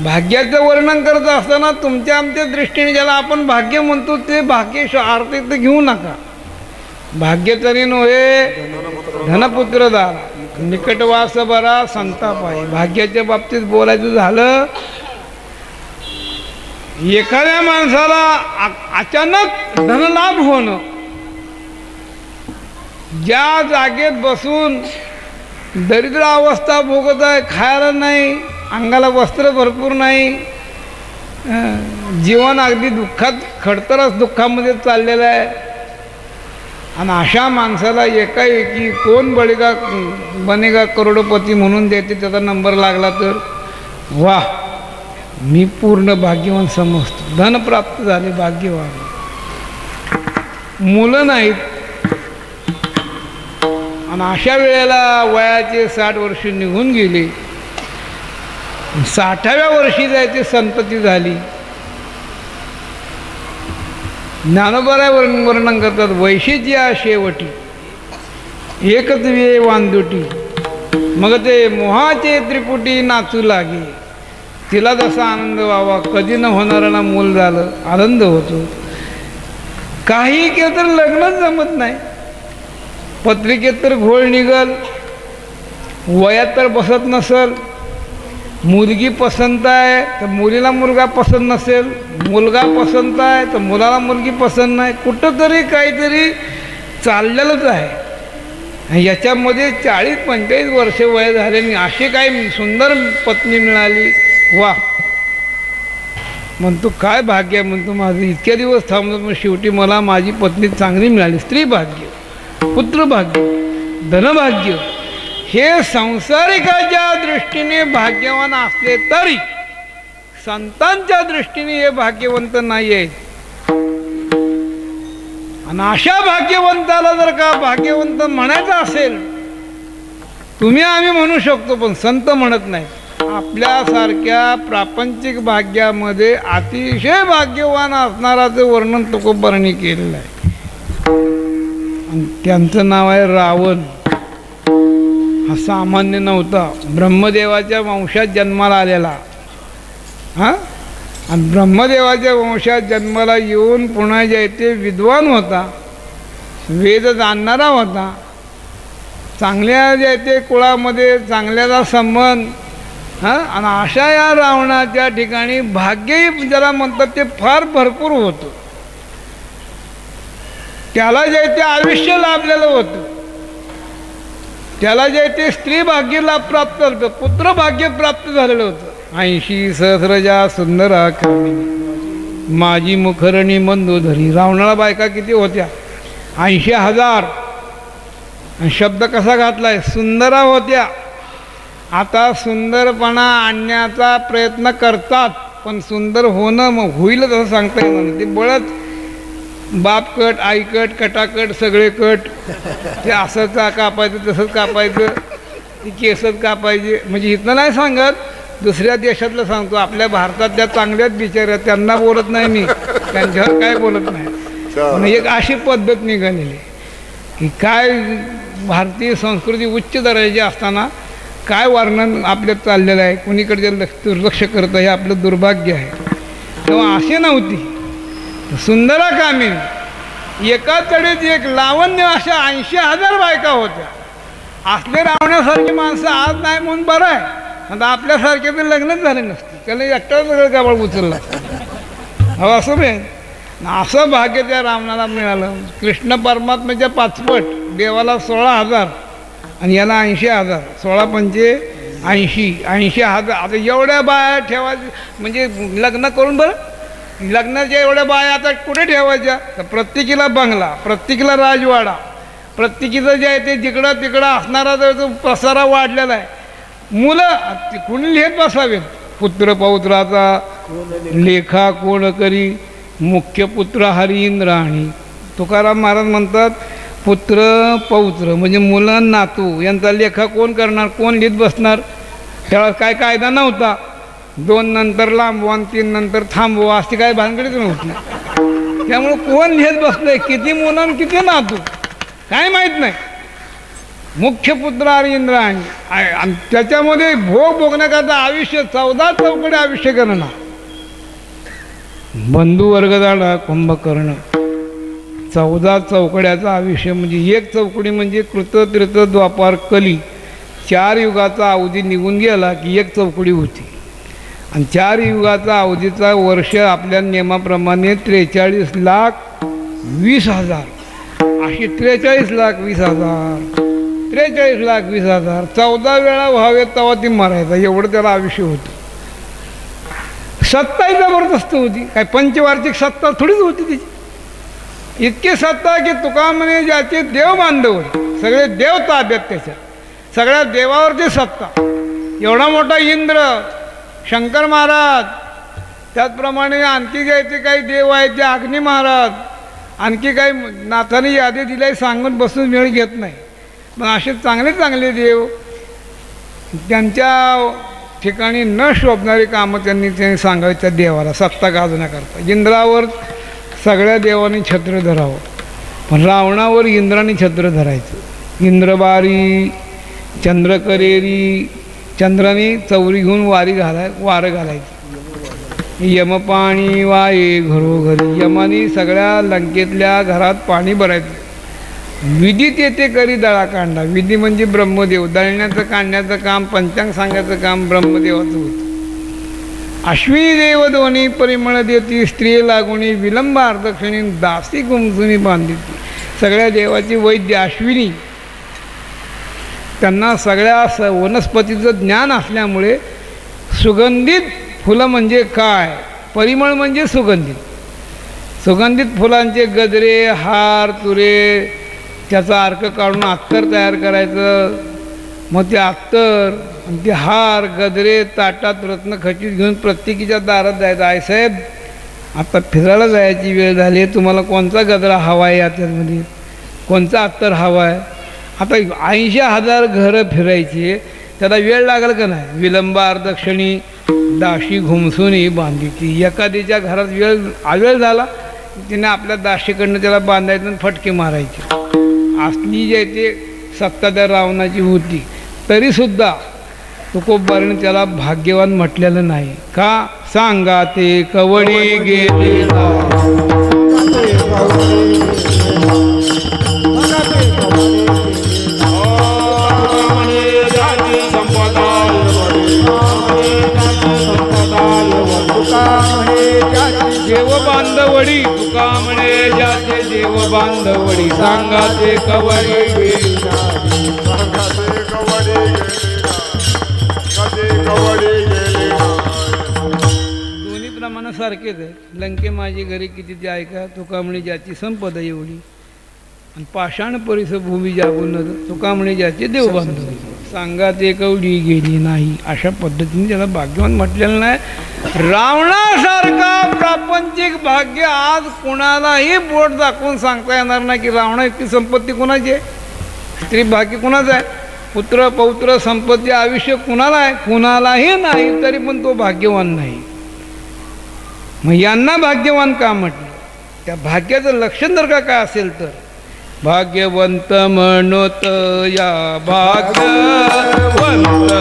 भाग्याचं वर्णन करत असताना तुमच्या आमच्या दृष्टीने ज्याला आपण भाग्य म्हणतो ते भाग्य आर्थिक घेऊ नका. भाग्य तरी नव्हे धनपुत्रदार निकटवास बरा संताप आहे. भाग्याच्या बाबतीत बोलायचं झालं एखाद्या माणसाला अचानक धनलाभ होणं ज्या जागेत बसून दरिद्र अवस्था भोगत आहे खायला नाही अंगाला वस्त्र भरपूर नाही जीवन अगदी दुःखात खडतरच दुःखामध्ये चाललेलं आहे. आणि अशा माणसाला एकाएकी कोण बनेगा करोडपती म्हणून देते त्याचा नंबर लागला तर वाह मी पूर्ण भाग्यवान समजतो. धन प्राप्त झाले भाग्यवान. मुलं नाहीत आणि अशा वेळेला वयाचे 60 वर्ष निघून गेले. 60व्या वर्षी जायची संतती झाली. ज्ञानोबा वर्णन करतात वैशिच्या शेवटी एकच वे वांदुटी मग ते मोहाचे त्रिपुटी नाचू लागे. तिला जसा आनंद व्हावा कधी न होणारा मूल झालं आनंद होतो. काही केलं तर लग्नच जमत नाही. पत्रिकेत तर घोळ निघल वयात तर बसत नसल. मुलगी पसंत आहे तर मुलीला मुलगा पसंत नसेल. मुलगा पसंत आहे तर मुलाला मुलगी पसंत नाही. कुठंतरी काहीतरी चाललेलंच आहे. याच्यामध्ये 40-45 वर्ष वय झाले अशी काही सुंदर पत्नी मिळाली वा म्हणतो काय भाग्य म्हणतो माझं इतक्या दिवस थांबलो मग शेवटी मला माझी पत्नी चांगली मिळाली. स्त्री भाग्य पुत्र भाग्य धनभाग्य हे संसारिकाच्या दृष्टीने भाग्यवान असले तरी संतांच्या दृष्टीने हे भाग्यवंत नाही आहे. आणि अशा भाग्यवंताला जर का भाग्यवंत म्हणायचं असेल तुम्ही आम्ही म्हणू शकतो पण संत म्हणत नाही. आपल्यासारख्या प्रापंचिक भाग्यामध्ये अतिशय भाग्यवान असणाराचं वर्णन तुकोबारांनी केलेलं आहे. आणि त्यांचं नाव आहे रावण. हा सामान्य नव्हता, ब्रह्मदेवाच्या वंशात जन्माला आलेला. हां, आणि ब्रह्मदेवाच्या वंशात जन्माला येऊन पुन्हा जे ते विद्वान होता, वेद जाणणारा होता, चांगल्या जे ते कुळामध्ये चांगल्याचा संबंध. हां, आणि अशा या रावणाच्या ठिकाणी भाग्यही ज्याला म्हणतात ते फार भरपूर होतं. त्याला जे ते आयुष्य लाभलेलं होतं, त्याला जे ते स्त्री भाग्य लाभ प्राप्त होतं, पुत्र भाग्य प्राप्त झालेलं होतं. 80 सहस्रजा सुंदरा कामिनी माझी मुखरणी मंदोदरी. रावणाला बायका किती होत्या? 80,000. शब्द कसा घातलाय? सुंदरा होत्या. आता सुंदरपणा आणण्याचा प्रयत्न करतात, पण सुंदर होणं मग होईल तसं सांगता येणार. ते बळच बापकट, आईकट, कटाकट, सगळे कट, ते असंच कापायचं, तसंच कापायचं, ती केसच कापायचे. म्हणजे इथनं नाही सांगत, दुसऱ्या देशातलं सांगतो. आपल्या भारतात त्या चांगल्याच बिचाऱ्या, त्यांना बोलत नाही मी, त्यांच्यावर काय बोलत नाही. म्हणजे एक अशी पद्धत निघालेली की काय भारतीय संस्कृती उच्च दर्जाची असताना काय वर्णन आपल्यात चाललेलं आहे, कुणीकडे दुर्लक्ष करतं, हे आपलं दुर्भाग्य आहे. तेव्हा अशी नव्हती. सुंदरा कामिनी एका तडीत एक लावण्य, अशा 80,000 बायका होत्या. असले रावण्यासारखी माणसं आज नाही म्हणून बरं आहे. आता आपल्यासारखे तर लग्नच झाले नसते, त्याला एकटा सगळं गाबाळ उचलला. हो, असं नाही. असं भाग्य त्या रावणाला मिळालं. कृष्ण परमात्म्याच्या 5पट, देवाला 16,000 आणि याला 80,000. 16 पंचे 80, 80,000. आता एवढ्या बाया ठेवायच्या म्हणजे लग्न करून बरं, लग्नाच्या एवढ्या बाया आता कुठे ठेवायच्या? तर प्रत्येकीला बंगला, प्रत्येकीला राजवाडा, प्रत्येकीचं जे आहे ते जिकडं तिकडं असणारा जो पसारा वाढलेला आहे. मुलं कुणी लिहित बसावेत? पुत्र पौत्राचा लेखा कोण करी, मुख्य पुत्र हरी इंद्राणी. तुकाराम महाराज म्हणतात पुत्र पौत्र म्हणजे मुलं नातू यांचा लेखा कोण करणार, कोण लिहित बसणार? त्यावेळेस काय कायदा नव्हता. 2 नंतर लांबवा आणि 3 नंतर थांबवा अशी काय भानगडीच नव्हती. त्यामुळं कोण लिहित बसलंय, किती मुलं आणि किती नातू काय माहीत नाही. मुख्य पुत्र हरी इंद्राणी. आणि त्याच्यामध्ये भोग भोगण्याकरता आयुष्य 14 चौकडे आयुष्य करणं. बंधू वर्ग झाला कुंभकर्ण. 14 चौकड्याचा आयुष्य म्हणजे एक चौकडी म्हणजे कृत त्रेत द्वापार कली 4 युगाचा अवधी निघून गेला की एक चौकडी होती. आणि 4 युगाचा अवधीचा वर्ष आपल्या नियमाप्रमाणे 43,20,000 अशी 43,20,000 43,20,000 14 वेळा व्हावे तेव्हा ती मरायचा, एवढं त्याला आयुष्य होतं. सत्ताही जबरदस्त होती, काय पंचवार्षिक सत्ता थोडीच होती तिची. इतकी सत्ता की तुका म्हणे ज्याचे देव बांधव, सगळे देव ताब्यात त्याच्या, सगळ्या देवावरची सत्ता. एवढा मोठा इंद्र, शंकर महाराज, त्याचप्रमाणे आणखी जे ते काही देव आहेत ते अग्नी महाराज, आणखी काही नाथाने यादी दिली सांगून बसून वेळ घेत नाही. पण असे चांगले चांगले देव, त्यांच्या ठिकाणी न शोभणारी कामं त्यांनी सांगायच्या देवाला सत्ता गाजवण्याकरता. इंद्रावर सगळ्या देवांनी छत्र धरावं, पण रावणावर इंद्राने छत्र धरायचं. इंद्रबारी चंद्रकरेरी, चंद्राने चौरी घेऊन वारं घालायचं. यमपाणी वाये घरोघरी, यमाने सगळ्या लंकेतल्या घरात पाणी भरायचं. विधी तेथे करी दळा कांडा. विधी म्हणजे ब्रह्मदेव, दळण्याचं काढण्याचं काम, पंचांग सांगायचं काम ब्रह्मदेवाचं होतं. अश्विनी देव दोन्ही परिमळ देती, स्त्री लागुणी विलंब अर्धक्षणी दासी गुमसुनी बांधिती. सगळ्या देवाची वैद्य अश्विनी, त्यांना सगळ्या वनस्पतीचं ज्ञान असल्यामुळे सुगंधित फुलं म्हणजे काय, परिमळ म्हणजे सुगंधित, सुगंधित फुलांचे गजरे, हार, तुरे, त्याचा अर्क काढून अत्तर तयार करायचं. मग ते अत्तर आणि ते हार, गजरे ताटात रत्न खचित घेऊन प्रत्येकीच्या दारात जायचं. आई साहेब आता फिरायला जायची वेळ झाली, तुम्हाला कोणता गजरा हवा आहे, याच्यामध्ये कोणचा अत्तर हवा आहे. आता 80,000 घरं फिरायची, त्याला वेळ लागेल का नाही. विलंब अर्धक्षणी दाशी घुमसून बांधिती. एखादीच्या घरात अवेळ झाला, तिने आपल्या दाशीकडनं त्याला बांधायचं आणि फटके मारायचे. असली जे ते सत्ता त्या रावणाची होती, तरीसुद्धा तुकोबाराने त्याला भाग्यवान म्हटलेलं नाही. का? सांगा ते कवडी गेले देव बांधवडी, तुका म्हणे ज्याचे देव बांधवडी, सांगा ते कवडी गेली. दोन्ही प्रमाणासारखेच आहे. लंके माझी घरी किती ते ऐका, तुका म्हणे ज्याची संपदा एवढी, आणि पाषाण परिसर भूमी जागून तुका म्हणे ज्याचे देव बांधवडी, सांगा ते कवडी गेली नाही. अशा पद्धतीने त्याला भाग्यवान म्हटलेलं नाही. रावणासारखा प्रापंचिक भाग्य आज कुणालाही बोट दाखवून सांगता येणार नाही की रावणा इतकी संपत्ती कुणाची आहे, स्त्री भाग्य कुणाचं आहे, पुत्र पौत्र संपत्ती आयुष्य कुणाला आहे, कुणालाही नाही, तरी पण तो भाग्यवान नाही. मग यांना भाग्यवान का म्हटलं? त्या भाग्याचं लक्षण जर का काय असेल तर भाग्यवंत म्हणत या, भाग्यवंत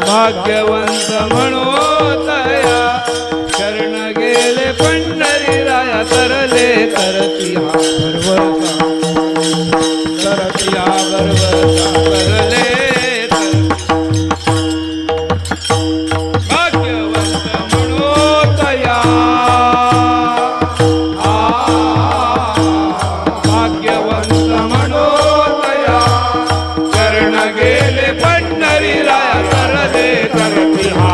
भाग्यवंत म्हणोतया, शरण गेले पंढरी राया, तरले तरती हा गर्वता, तरती हा गर्वता, तरले भाग्यवंत म्हणोतया, भाग्यवंत म्हणोतया, शरण गेले पंढरी राया, तरले तरती हा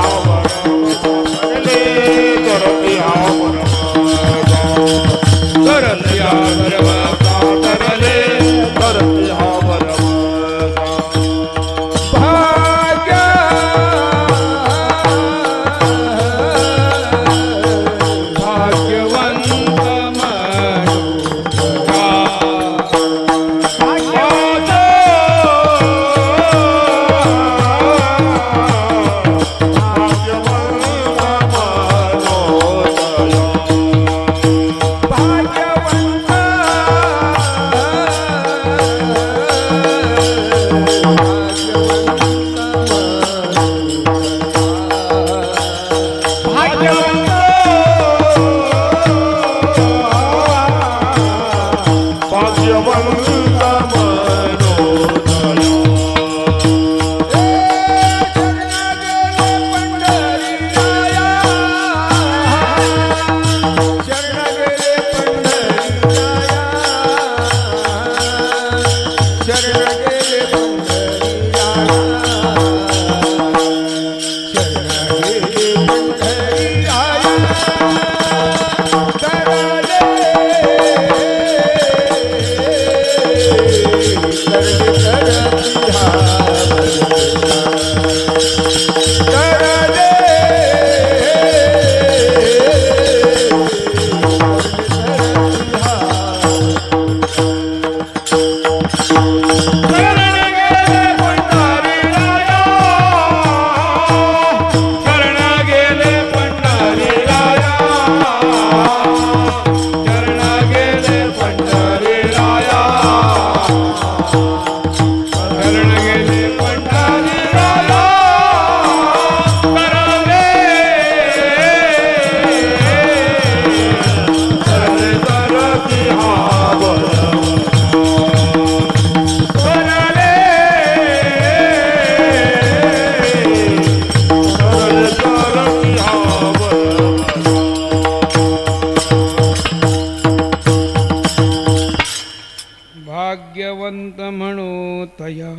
भाग्यवंत म्हणो तया,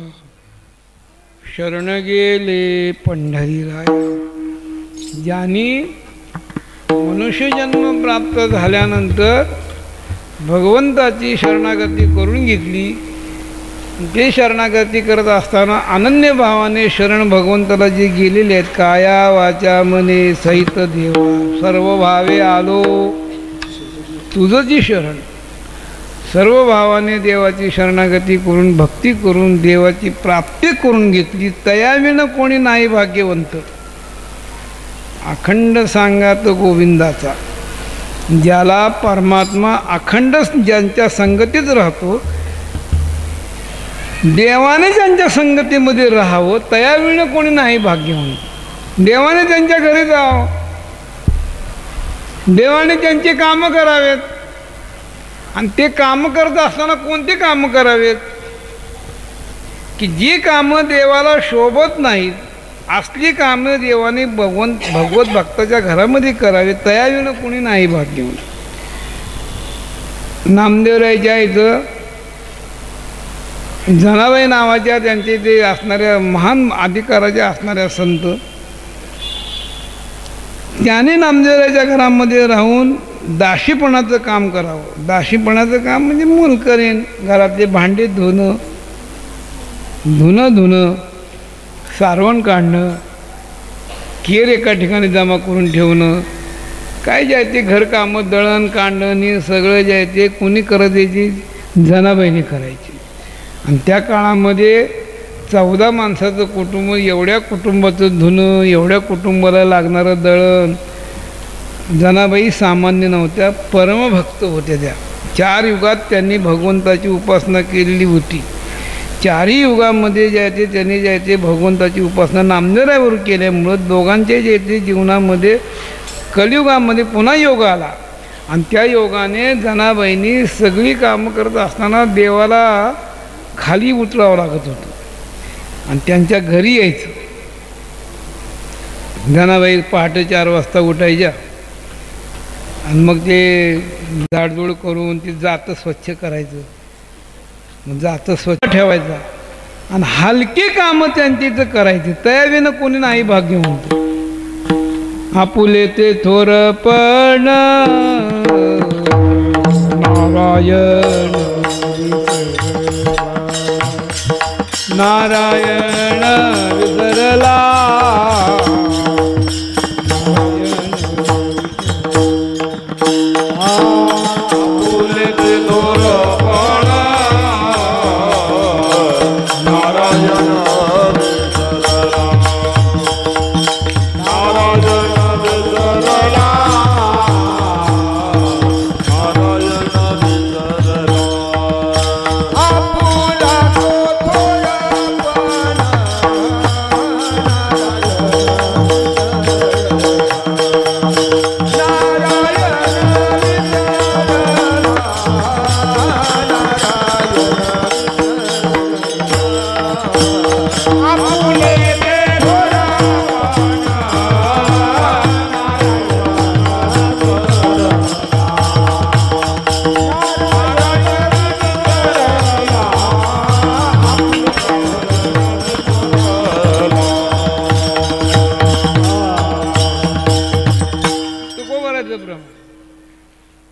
शरण गेले पंढरीराया. ज्यांनी मनुष्यजन्म प्राप्त झाल्यानंतर भगवंताची शरणागती करून घेतली. ते शरणागती करत असताना अनन्य भावाने शरण भगवंताला जे गेलेले आहेत, काया वाचा मने सहित देवा सर्व भावे आलो तुझं जी शरण, सर्व भावाने देवाची शरणागती करून भक्ती करून देवाची प्राप्ती करून घेतली. तयाविनं कोणी नाही भाग्यवंत. अखंड सांगात गोविंदाचा, ज्याला परमात्मा अखंड ज्यांच्या संगतीत राहतो, देवाने त्यांच्या संगतीमध्ये राहावं, तयाविनं कोणी नाही भाग्यवंत. देवाने त्यांच्या घरी जावं, देवाने त्यांची कामं करावेत. आणि ते कामं करत असताना कोणती कामं करावेत की जी कामं देवाला शोभत नाहीत, असली कामं देवाने भगवत भक्ताच्या घरामध्ये करावे, तयाविनं कोणी नाही भाग्यवंत. नामदेवरायच्या इथं जनाबाई नावाच्या त्यांचे ते असणाऱ्या महान अधिकाराच्या असणाऱ्या संत, त्याने नामदेवरायच्या घरामध्ये राहून दाशीपणाचं काम करावं. दाशीपणाचं काम म्हणजे मूल करेन, घरातले भांडे धुणं, सारवण काढणं, केर एका ठिकाणी जमा करून ठेवणं, काय जे आहे ते घरकामं, दळण काढणं सगळं जे आहे ते कोणी करत यायची, जनाबाईने करायची. आणि त्या काळामध्ये 14 माणसाचं कुटुंब, एवढ्या कुटुंबाचं धुणं, एवढ्या कुटुंबाला लागणारं दळण, जनाबाई सामान्य नव्हत्या, परमभक्त होत्या. त्या 4 युगात त्यांनी भगवंताची उपासना केलेली होती. 4ही युगामध्ये जे आहे ते त्यांनी जे आहे ते भगवंताची उपासना नामदेवरायावर केल्यामुळं दोघांचे जे ते जीवनामध्ये कलियुगामध्ये पुन्हा योग आला. आणि त्या योगाने जनाबाईंनी सगळी कामं करत असताना देवाला खाली उतरावं लागत होतं आणि त्यांच्या घरी यायचं. जनाबाई पहाटे 4 वाजता उठायच्या आणि मग ते झाडझूड करून ते जातं स्वच्छ करायचं, मग जातं स्वच्छ ठेवायचं आणि हलकी कामं त्यांची इथं करायची. तयाविनं कोणी नाही भाग्यवंत. आपुले ते थोरपण नारायण नारायण विसरला, आपुले ते थोरपण नारायण विसरला, नारायण विसरला, नारायण विसरला. आपुला तो थोरपण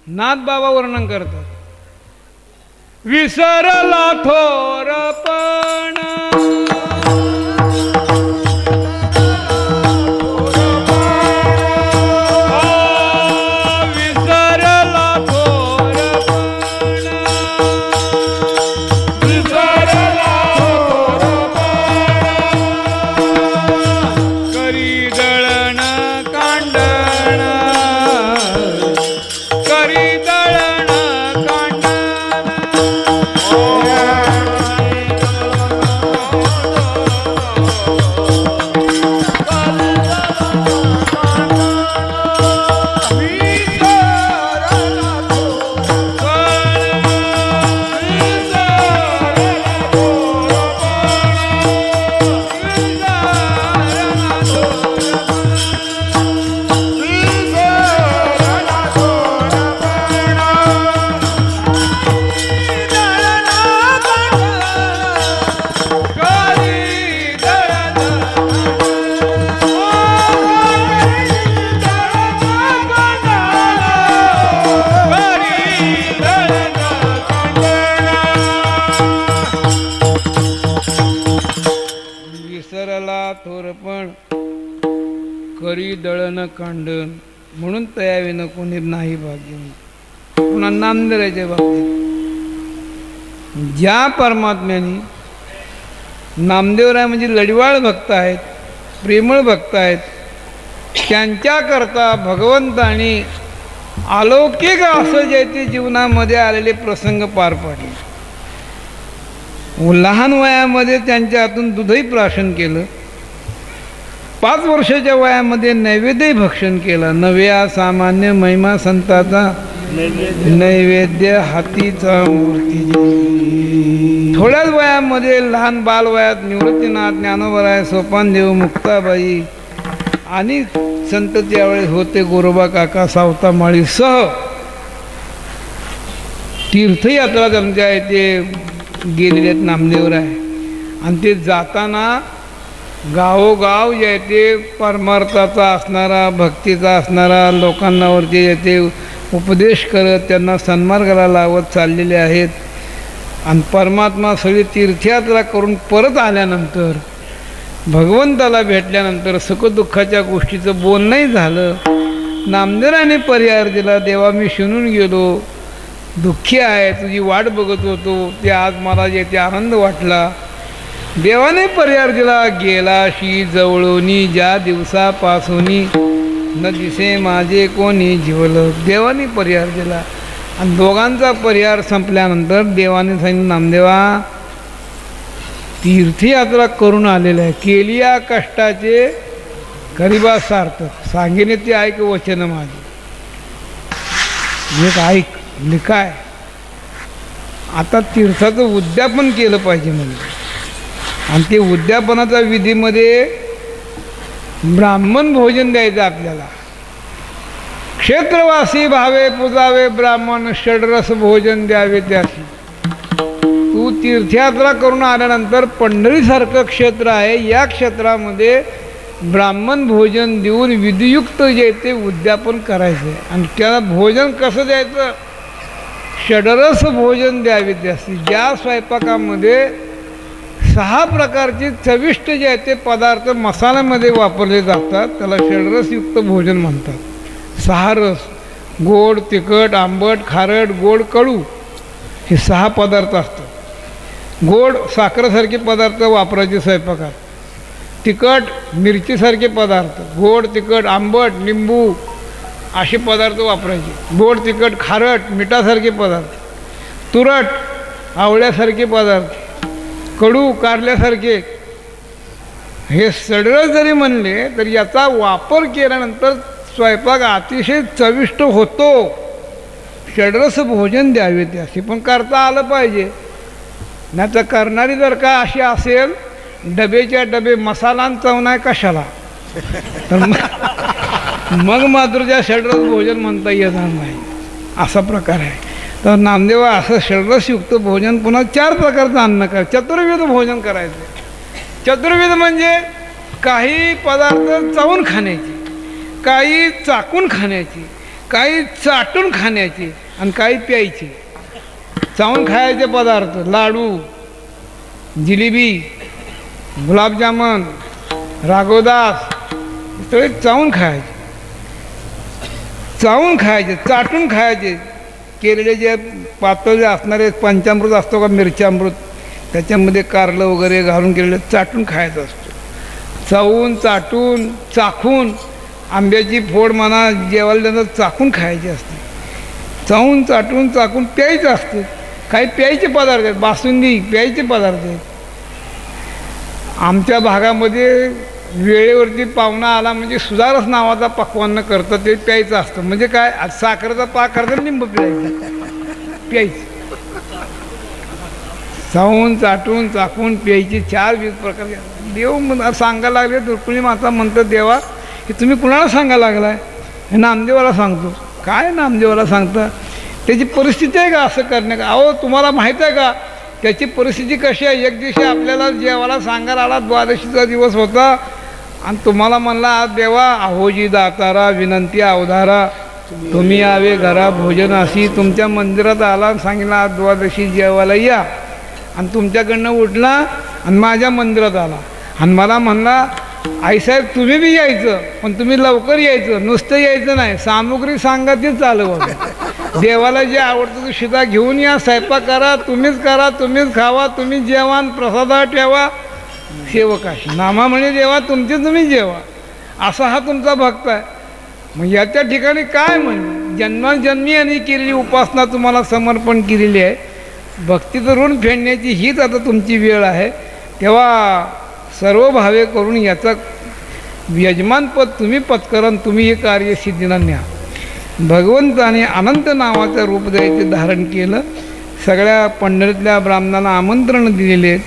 नाथ बाबा वर्णन करतात. विसरला थोरपण विसरला थोरपण, विसरला थोरपण करी दळण कांडण, करी दळण कांडण, खंडन म्हणून तयाविनं कोणी नाही भाग्य. पुन्हा नामदेवाच्या बाबतीत ज्या परमात्म्याने नामदेवराय म्हणजे लढवाळ भक्त आहेत, प्रेमळ भक्त आहेत, त्यांच्याकरता भगवंताने अलौकिक असं जे ते जीवनामध्ये आलेले प्रसंग पार पाडले. लहान वयामध्ये त्यांच्या हातून दूधही प्राशन केलं. 5 वर्षाच्या वयामध्ये नैवेद्य भक्षण केलं. नव्या सामान्य महिमा संताचा नैवेद्य हातीचा मूर्ती. थोड्याच वयामध्ये लहान बालवयात निवृत्तीनाथ, ज्ञानोबराय, सोपानदेव, मुक्ताबाई आणि संत त्यावेळेस होते गोरोबा काका सावतामाळी सह तीर्थयात्रा त्यांच्या इथे गेलेले आहेत नामदेवराय. आणि ते जाताना गावोगाव जे ते परमार्थाचा असणारा, भक्तीचा असणारा, लोकांनावरती येते उपदेश करत त्यांना सन्मार्गाला लावत चाललेले आहेत. आणि परमात्मा सगळी तीर्थयात्रा करून परत आल्यानंतर भगवंताला भेटल्यानंतर सुखदुःखाच्या गोष्टीचं बोलणंही झालं. नामदेवाने पर्याय दिला, देवा मी शिनून गेलो, दुःखी आहे, तुझी वाट बघत होतो, ते आज मला येथे आनंद वाटला. देवाने पर्याय दिला, गेलाशी जवळोनी ज्या दिवसापासूनी न दिसे माझे कोणी जीवलं. देवाने पर्याय दिला. आणि दोघांचा पर्याय संपल्यानंतर देवाने सांगितलं, नामदेवा तीर्थयात्रा करून आलेलं आहे, केली या कष्टाचे गरिबा सार्थक. सांगेने ते ऐक वचन माझे, एक ऐक लिखाय. आता तीर्थाचं उद्यापन केलं पाहिजे म्हणजे. आणि ते उद्यापनाच्या विधीमध्ये ब्राह्मण भोजन द्यायचं आपल्याला. क्षेत्रवासी भावे पुजावे ब्राह्मण, षडरस भोजन द्यावे त्याशी. तू तीर्थयात्रा करून आल्यानंतर पंढरीसारखं क्षेत्र आहे, या क्षेत्रामध्ये ब्राह्मण भोजन देऊन विधियुक्त जे ते उद्यापन करायचं आहे. आणि त्याला भोजन कसं द्यायचं? षडरस भोजन द्यावे त्याशी. ज्या स्वयंपाकामध्ये 6 प्रकारचे चविष्ट जे आहे ते पदार्थ मसाल्यामध्ये वापरले जातात त्याला षडरसयुक्त भोजन म्हणतात. 6 रस, गोड, तिखट, आंबट, खारट, गोड, कडू, हे 6 पदार्थ असतात. गोड साखरेसारखे पदार्थ वापरायचे स्वयंपाकात, तिखट मिरचीसारखे पदार्थ, गोड, तिखट, आंबट, लिंबू असे पदार्थ वापरायचे. गोड, तिखट, खारट मिठासारखे पदार्थ, तुरट आवळ्यासारखे पदार्थ, कडू कारल्यासारखे. हे षडरस जरी म्हणले तर याचा वापर केल्यानंतर स्वयंपाक अतिशय चविष्ट होतो. षडरस भोजन द्यावे ते असे पण करता आलं पाहिजे. नाही तर करणारी जर का अशी असेल, डबेच्या डबे मसाला चव नाही कशाला, तर मग मात्र त्या षडरस भोजन म्हणता येणार नाही, असा प्रकार आहे. तर नामदेवा असं षडरसयुक्त भोजन पुन्हा 4 प्रकारचं अन्न कर, चतुर्विध भोजन करायचं. चतुर्विध म्हणजे काही पदार्थ चावून खाण्याची, काही चाकून खाण्याची, काही चाटून खाण्याची आणि काही प्यायची. चावून खायचे पदार्थ लाडू, जिलेबी, गुलाबजामन, राघोदास, सगळे चावून खायचे. चावून खायचे, चाटून खायचे. केलेले जे पातळ जे असणारे पंचामृत असतो का मिरच्यामृत, त्याच्यामध्ये कारलं वगैरे घालून केलेलं चाटून खायचं असतं. चावून चाटून चाखून, आंब्याची फोड म्हणा जेवायला त्यांना चाकून खायची असते. चावून चाटून चाकून प्यायचं असते. काही प्यायचे पदार्थ आहेत, बासुंदी प्यायचे पदार्थ आहेत. आमच्या भागामध्ये वेळेवरती पाहुणा आला म्हणजे सुधारस नावाचा पक्वान्न करतं, ते प्यायचं असतं. म्हणजे काय, साखरेचा पाक करतं, लिंबू प्यायचं. चावून चाटून चाकून प्यायची 4 विविध प्रकार. देव सांगायला लागले, दुर्कुळी माता म्हणतं, देवा की तुम्ही कुणाला सांगायला लागलाय? हे नामदेवाला सांगतो. काय नामदेवाला सांगता? त्याची परिस्थिती आहे का असं करणे का? अहो तुम्हाला माहीत आहे का त्याची परिस्थिती कशी आहे? एक दिवशी आपल्याला जेवायला सांगायला आला, द्वादशीचा दिवस होता, आणि तुम्हाला म्हणला, आज देवा अहोजी दातारा विनंती अवधारा, तुम्ही यावे घरा भोजन अशी. तुमच्या मंदिरात आला, सांगितलं आज द्वादशी जेवायला या, आणि तुमच्याकडनं उठला आणि माझ्या मंदिरात आला आणि मला म्हणला आईसाहेब तुम्ही बी यायचं, पण तुम्ही लवकर यायचं, नुसतं यायचं नाही, सामुग्री सांगा ती चालू बघा. देवाला जे आवडतं ते शिदा घेऊन या, स्वयंपाक करा, तुम्हीच खावा, तुम्ही जेवण प्रसादा ठेवा. सेवकाशी नामा म्हणजे देवा तुमचे तुम्ही जेवा, असा हा तुमचा भक्त आहे. मग याच्या ठिकाणी काय म्हणजे जन्मजन्मी यांनी केलेली उपासना तुम्हाला समर्पण केलेली आहे. भक्तीचं ऋण फेडण्याची हीच आता तुमची वेळ आहे. तेव्हा सर्व भावे करून याचा यजमानपद तुम्ही पत्करून तुम्ही हे कार्य सिद्धीला न्या. भगवंताने अनंत नावाचं रूप द्यायचे धारण केलं. सगळ्या पंढरीतल्या ब्राह्मणांना आमंत्रण दिलेले,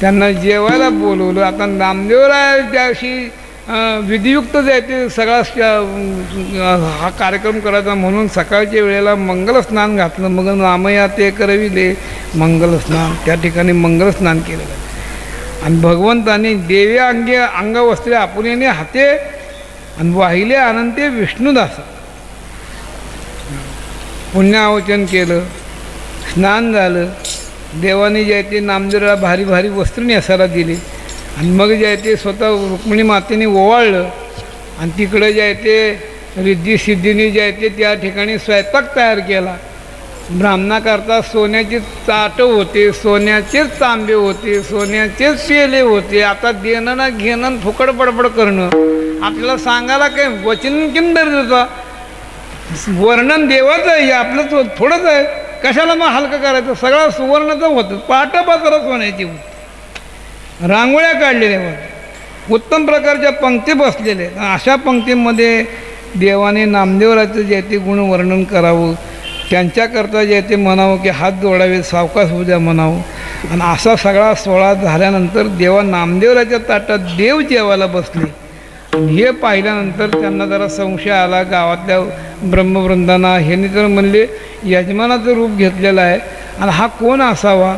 त्यांना जेवायला बोलवलं. आता नामदेवराय त्याशी विधियुक्त जायचे सगळा हा कार्यक्रम करायचा म्हणून सकाळच्या वेळेला मंगलस्नान घातलं. मग नामया ते करविले मंगलस्नान, त्या ठिकाणी मंगलस्नान केलेलं. आणि भगवंताने देवी अंगवस्त्रे आपुलेने हाते आणि वाहिले अनंते विष्णुदास. पुण्यावचन केलं, स्नान झालं. देवाने जे ते नामदेवला भारी भारी वस्त्र नेसायला दिली. आणि मग जे ते स्वतः रुक्मिणी मातेने ओवाळलं. आणि तिकडं जे ते रिद्धी सिद्धीने जे ते त्या ठिकाणी स्वयंपाक तयार केला. ब्राह्मणाकरता सोन्याची ताटं होते, सोन्याचेच तांबे होते, सोन्याचेच पेले होते. आता देणं ना घेणं फुकट बडबड करणं आपल्याला सांगायला काय वचन किंदर देता. वर्णन देवाचं आहे, आपलं थोडंच आहे. कशाला मग हलकं करायचं, सगळं सुवर्णाचं होतं. पाटपात्र सोन्याची होती, रांगोळ्या काढलेल्या होत्या, उत्तम प्रकारच्या पंक्ती बसलेल्या. अशा पंक्तीमध्ये देवाने नामदेवराचं जे ते गुण वर्णन करावं. त्यांच्याकरता जे ते म्हणावं की हात जोडावे, सावकाश उद्या म्हणावं. आणि असा सगळा सोहळा झाल्यानंतर देवा नामदेवराच्या ताटात देव जेवायला बसले. हे पाहिल्यानंतर त्यांना जरा संशय आला. गावातल्या ब्रह्मवृंदांना ह्यांनी तर म्हणले यजमानाचं रूप घेतलेलं आहे आणि हा कोण असावा.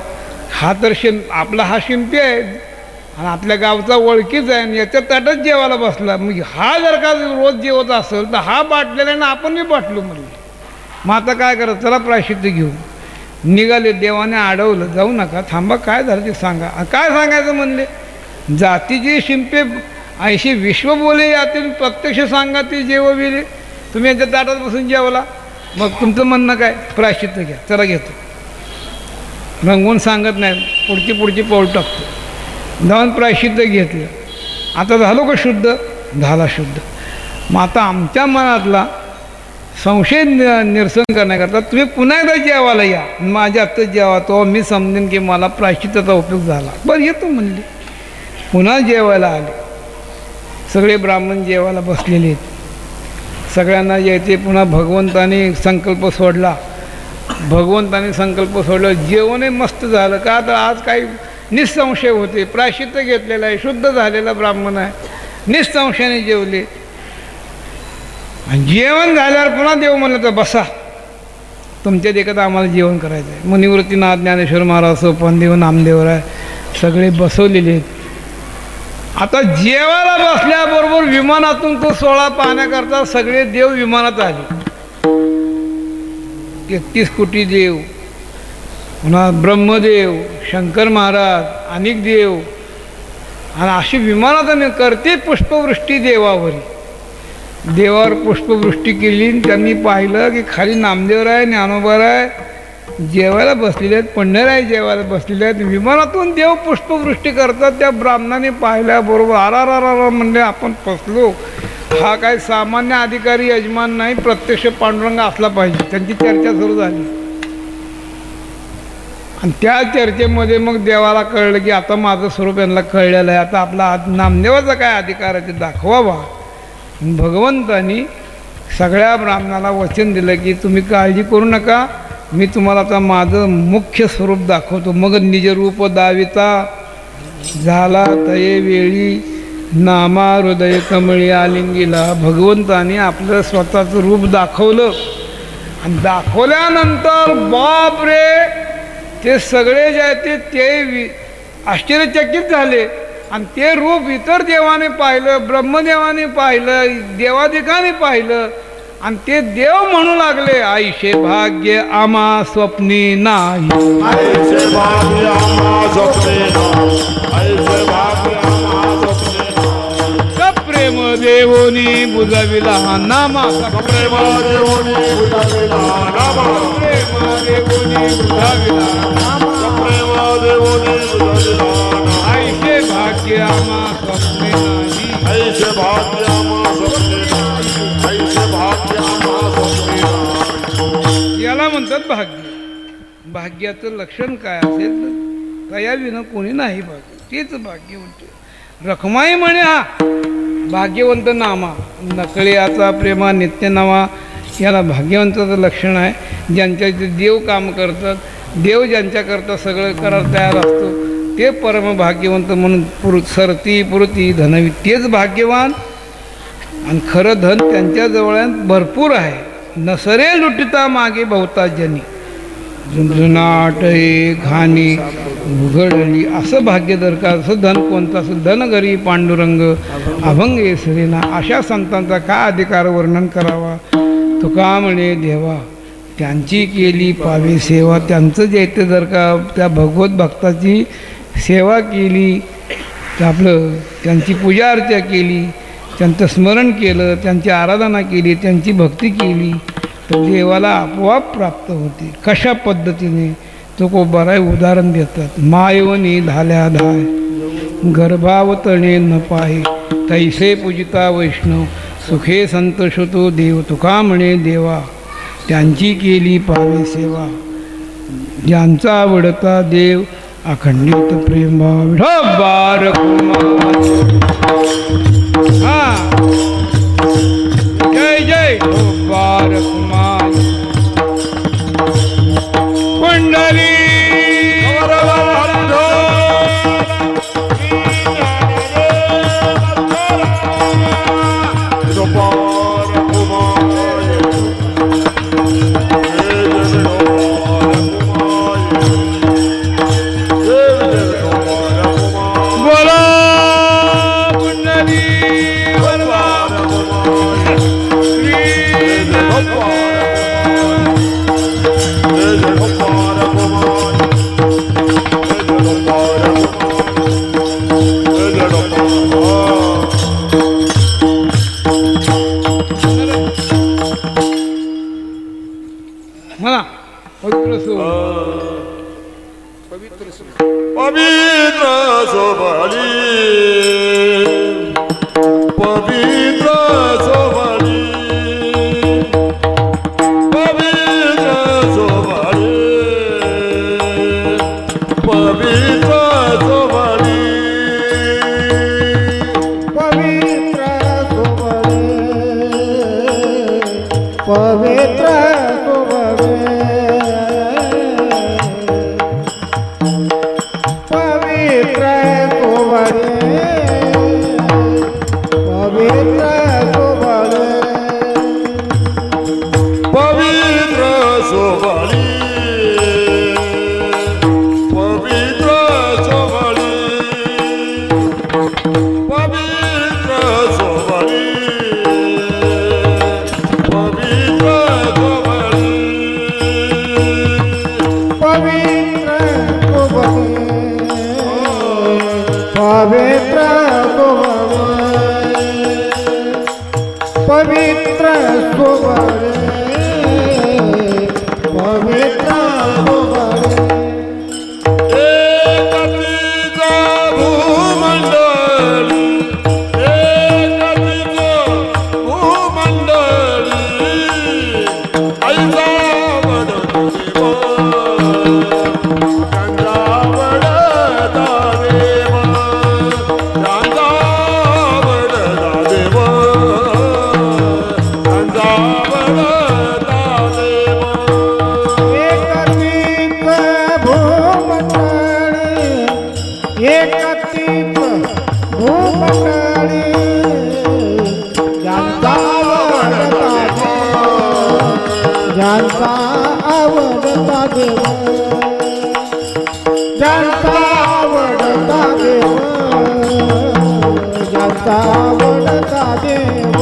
हा तर आपला हा शिंपी आहे आणि आपल्या गावचा ओळखीच आहे आणि याच्या ताटात जेवायला बसला. मग हा जर का रोज जेवत असेल तर हा बाटलेला आहे ना आपण बी बाटलो म्हणले. मग आता काय करत, चला प्रायश्चित्त घेऊ. निघाले. देवाने अडवलं, जाऊ नका, थांबा, काय झालं ते सांगा. काय सांगायचं म्हणले, जातीची शिंपे ऐशी विश्व बोले यातील प्रत्यक्ष सांगा ती जेवविले. तुम्ही यांच्या ताटात बसून जेवला, मग तुमचं म्हणणं काय, प्रायश्चित्त घ्या. चला घेतो. रंगवून सांगत नाही, पुढची पाऊल टाकतो. जाऊन प्रायश्चित्त घेतलं. आता झालो का शुद्ध, झाला शुद्ध. मग आता आमच्या मनातला संशय निरसन करण्याकरता तुम्ही पुन्हा एकदा जेवायला या, माझ्या आत्ताच जेवा, तो मी समजेन की मला प्रायश्चित्ताचा उपयोग झाला. बरं येतो म्हणले. पुन्हा जेवायला आले. सगळे ब्राह्मण जेवायला बसलेले आहेत. सगळ्यांना यायचे. पुन्हा भगवंताने संकल्प सोडला. जेवणही मस्त झालं. का तर आज काही निसंशय होते, प्रायश्चित्त घेतलेलं आहे, शुद्ध झालेला ब्राह्मण आहे, निसंशयाने जेवले. जेवण झाल्यावर पुन्हा देव म्हणलं तर बसा, तुमच्या देखत आम्हाला जेवण करायचं आहे. मग निवृत्तीनाथ ज्ञानेश्वर महाराज, सोपानदेव, नामदेवराय सगळे बसवलेले आहेत. आता जेवायला बसल्याबरोबर विमानातून तो सोहळा पाहण्याकरता सगळे देव विमानात आले. 33 कोटी देव, पुन्हा ब्रह्मदेव, शंकर महाराज, अनेक देव, आणि अशी विमानात करते पुष्पवृष्टी देवावरी. देवावर पुष्पवृष्टी केली. त्यांनी पाहिलं की खाली नामदेवराय, ज्ञानोबाराय जेवायला बसलेले आहेत, पंढराय जेवायला बसलेले आहेत. विमानातून देव पुष्पवृष्टी करतात. त्या ब्राह्मणाने पाहिल्याबरोबर आरारारा म्हणले, आपण फसलो. हा काय सामान्य अधिकारी यजमान नाही, प्रत्यक्ष पांडुरंग असला पाहिजे. त्यांची चर्चा सुरू झाली. आणि त्या चर्चेमध्ये मग देवाला कळलं की आता माझं स्वरूप यांना कळलेलं आहे, आता आपला नामदेवाचा काय अधिकार आहे ते दाखवावा. भगवंतानी सगळ्या ब्राह्मणाला वचन दिलं की तुम्ही काळजी करू नका, मी तुम्हाला आता माझं मुख्य स्वरूप दाखवतो. मग निजरूप दाविता झाला तये वेळी नामा हृदय कमळी आलिंगीला. भगवंताने आपलं स्वतःचं रूप दाखवलं. आणि दाखवल्यानंतर बाप रे, ते सगळे जे आहेत ते आश्चर्यचकित झाले. आणि ते रूप इतर देवाने पाहिलं, ब्रह्मदेवाने पाहिलं, देवादिकाने पाहिलं. आणि ते देव म्हणू लागले, आईशे भाग्य आमा स्वप्नी नाही, आईशे भाग्य आमा स्वप्नी नाही, आईशे भाग्य आमा स्वप्नी नाही. देवोनी बुजाविला हा नामा प्रेमा देवोनी बुजाविला नामा प्रेमा देवोनी बुजाविला नामा प्रेमा देवोनी बुजाविला ऐसे भाग्य आम्हा स्वप्ने नाही ऐसे भाग्य आम्हा स्वप्ने नाही ऐसे भाग्य आम्हा स्वप्ने नाही याला म्हणतात भाग्य. भाग्याचं लक्षण काय असेल तर तयाविनं कोणी नाही भाग्य तेच भाग्य म्हणते. रखमाई म्हणे हा भाग्यवंत नामा नकळ्याचा प्रेमा नित्य नामा याला भाग्यवंताचं लक्षण आहे. ज्यांच्या इथे देव काम करतात देव ज्यांच्याकरता सगळं करायला तयार असतो ते परम भाग्यवंत म्हणून सरती पुरती धनवी तेच भाग्यवान. आणि खरं धन त्यांच्याजवळ भरपूर आहे. नसरे लुटिता मागे बहुता जनी झुंझुनाट घाणी उघडली असं भाग्य दरकार. असं धन कोणतं असं धन घरी पांडुरंग अभंग येसरेना अशा संतांचा काय अधिकार वर्णन करावा. तुका म्हणे देवा त्यांची केली पावे सेवा. त्यांचं जे येते जर का त्या भगवत भक्ताची सेवा केली आपलं त्यांची पूजा अर्चा केली त्यांचं स्मरण केलं त्यांची आराधना केली त्यांची भक्ती केली तर देवाला आपोआप प्राप्त होते. कशा पद्धतीने तो को बराय उदाहरण देतात. मायवनी धाल्या धाय गर्भावतणे न पाहे तैसे पूजिता वैष्णव सुखे संतोषतो देव. तुका म्हणे देवा त्यांची केली पावे सेवा. ज्यांचा आवडता देव अखंडित प्रेमा विठोबार हा जय जय विठोबार कुमार कुंडली पवित्र सोबली पवित्र सोबली पवित्र सोबली पवित्र सोबली पवित्र सोबले पवित्र पवित्र सोबले पवित्र एकतीप भूमंडळी ज्यांचा आवडता देव ज्यांचा आवडता देव ज्यांचा आवडता देव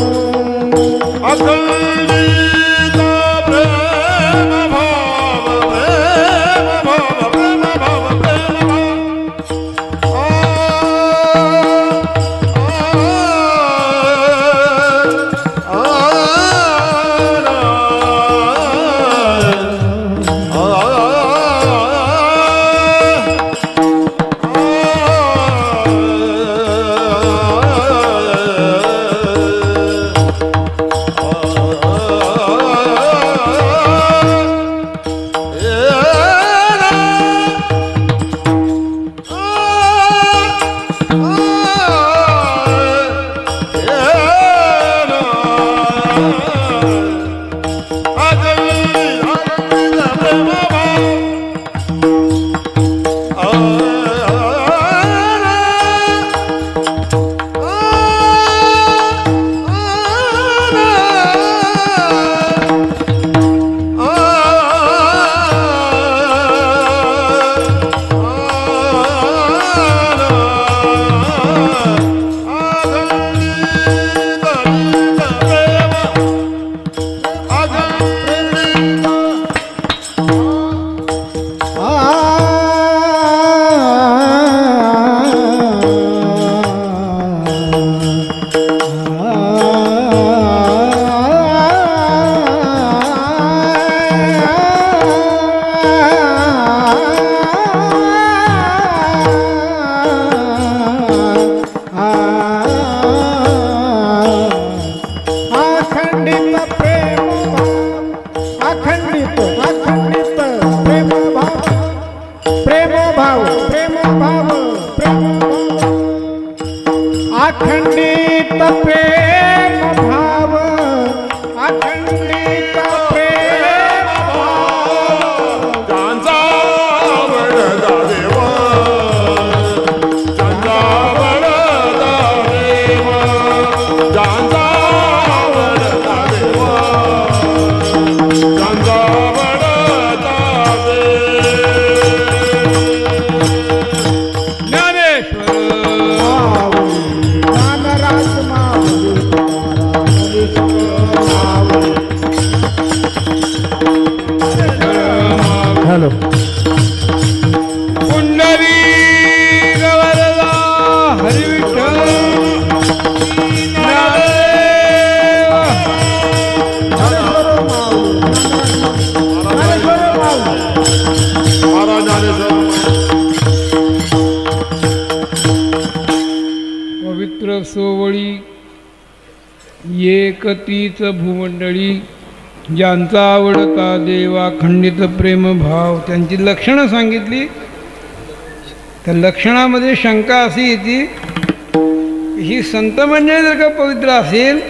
प्रेम भाव अखंडित प्रेम भाव अखंडित प्रेम भाव ज्यांचा आवडता देव ज्यांचा आवडता देव ज्यांचा आवडता देव ज्यांचा आवडता हॅलो पुंडरी गवरला हरी विठ्ठल पवित्र सोवळी एकतीच भूमंडळी ज्यांचा आवडता देवा खंडित प्रेमभाव त्यांची लक्षणं सांगितली. त्या लक्षणामध्ये शंका अशी येते ही संत मंडळी जर का पवित्र असेल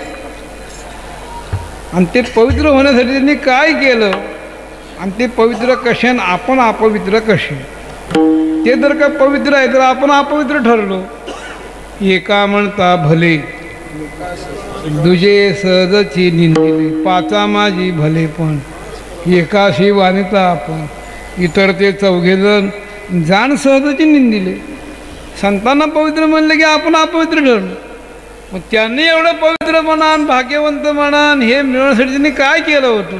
आणि ते पवित्र होण्यासाठी त्यांनी काय केलं आणि ते पवित्र कसे आणि आपण अपवित्र कसे. ते जर का पवित्र आहे तर आपण अपवित्र ठरलो. एका म्हणता भले दुजे सहजची निंदिले पाचा माझी भले पण एकाशी वानिता आपण इतर ते चौघेजण जाण सहजची निंदिले. संतांना पवित्र म्हणलं की आपण अपवित्र ठरलो. मग त्यांनी एवढं पवित्र म्हणान भाग्यवंत म्हणान हे मिळवण्यासाठी त्यांनी काय केलं होतं.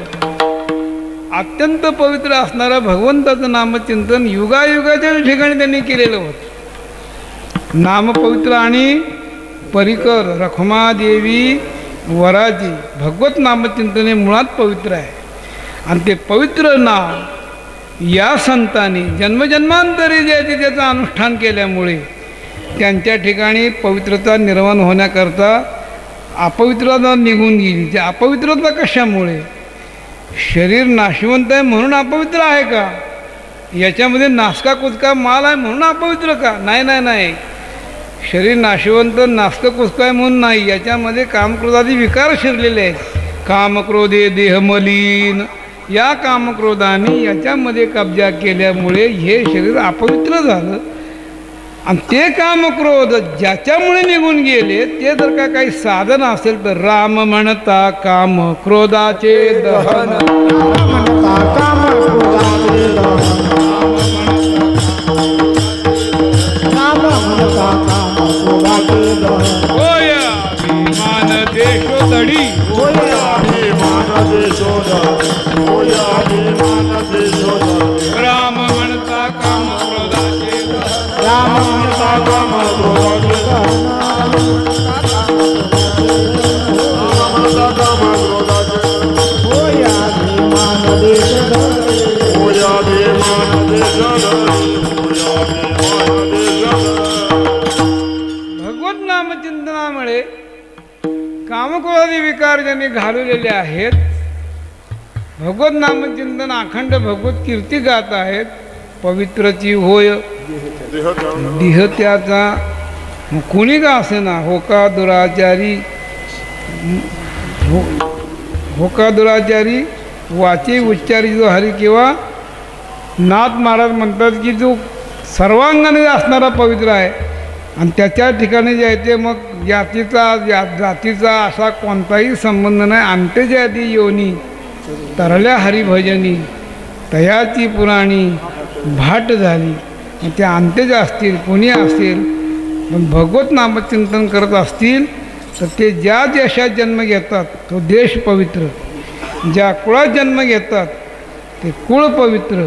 अत्यंत पवित्र असणारं भगवंताचं नामचिंतन युगायुगाच्या ठिकाणी त्यांनी केलेलं होतं. नाम पवित्र आणि परिकर रखुमादेवी वराजी भगवत नामचिंतने मुळात पवित्र आहे. आणि ते पवित्र नाव या संतांनी जन्मजन्मांतरी जे आहे त्याचं अनुष्ठान केल्यामुळे त्यांच्या ठिकाणी पवित्रता निर्माण होण्याकरता अपवित्रता निघून गेली. त्या अपवित्रता कशामुळे. शरीर नाशवंत आहे म्हणून अपवित्र आहे का. याच्यामध्ये नासका कुचका माल आहे म्हणून अपवित्र का. नाही नाही नाही. शरीर नाशवंत नासकं कुचका आहे म्हणून नाही. याच्यामध्ये कामक्रोधादी विकार शिरलेले आहेत. कामक्रोधे देह मलिन या कामक्रोधाने याच्यामध्ये कब्जा केल्यामुळे हे शरीर अपवित्र झालं. आणि ते कामक्रोध ज्याच्यामुळे निघून गेले ते जर का काही साधन असेल तर राम म्हणता काम क्रोधाचे दहन म्हणता काम क्रोधाचे दहन राम म्हणता काम क्रोधाचे दहन होय अभिमान देशोधडी होय अभिमान देशोधडी होय अभिमान देशोधडी राम म्हणता काम क्रोधाचे दहन राम म्हणता काम क्रोधाचे दहन होय अभिमान देशोधडी होय अभिमान देशोधडी होय अभिमान देशोधडी. भगवत नामचिंतनामुळे कामक्रोधादी विकार ज्यांनी घालवलेले आहेत भगवत नामचिंतन अखंड भगवत कीर्ती गात आहेत. पवित्रची होय देह त्याचा कुणी का असेना होका दुराचारी होका दुराचारी वाचे उच्चारी जो हरी किंवा नाथ महाराज म्हणतात की जो सर्वांगाने असणारा पवित्र आहे आणि त्याच्या ठिकाणी जे आहे ते मग जातीचा असा कोणताही संबंध नाही. अंत्यजाती योनी तरल्या हरिभजनी तयाची पुराणी भाट झाली. मग ते अंत्यज असतील कोणी असतील पण भगवत नामचिंतन करत असतील तर ते ज्या देशात जन्म घेतात तो देश पवित्र, ज्या कुळात जन्म घेतात ते कुळ पवित्र,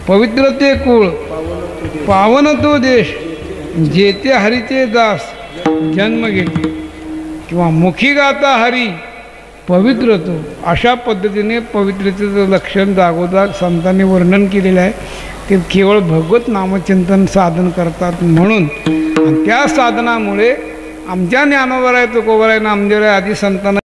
पवित्र ते कुळ, पावन तो देश, जेते हरीचे दास जन्म घेते किंवा मुखी गाता हरी पवित्र तो. अशा पद्धतीने पवित्रतेचं लक्षण जागोजाग संतांनी वर्णन केलेलं आहे. ते केवळ भगवत नामचिंतन साधन करतात म्हणून. आणि त्या साधनामुळे आमच्या ज्ञानोबराय तुकोबराय नामदेवराय आदी संतांना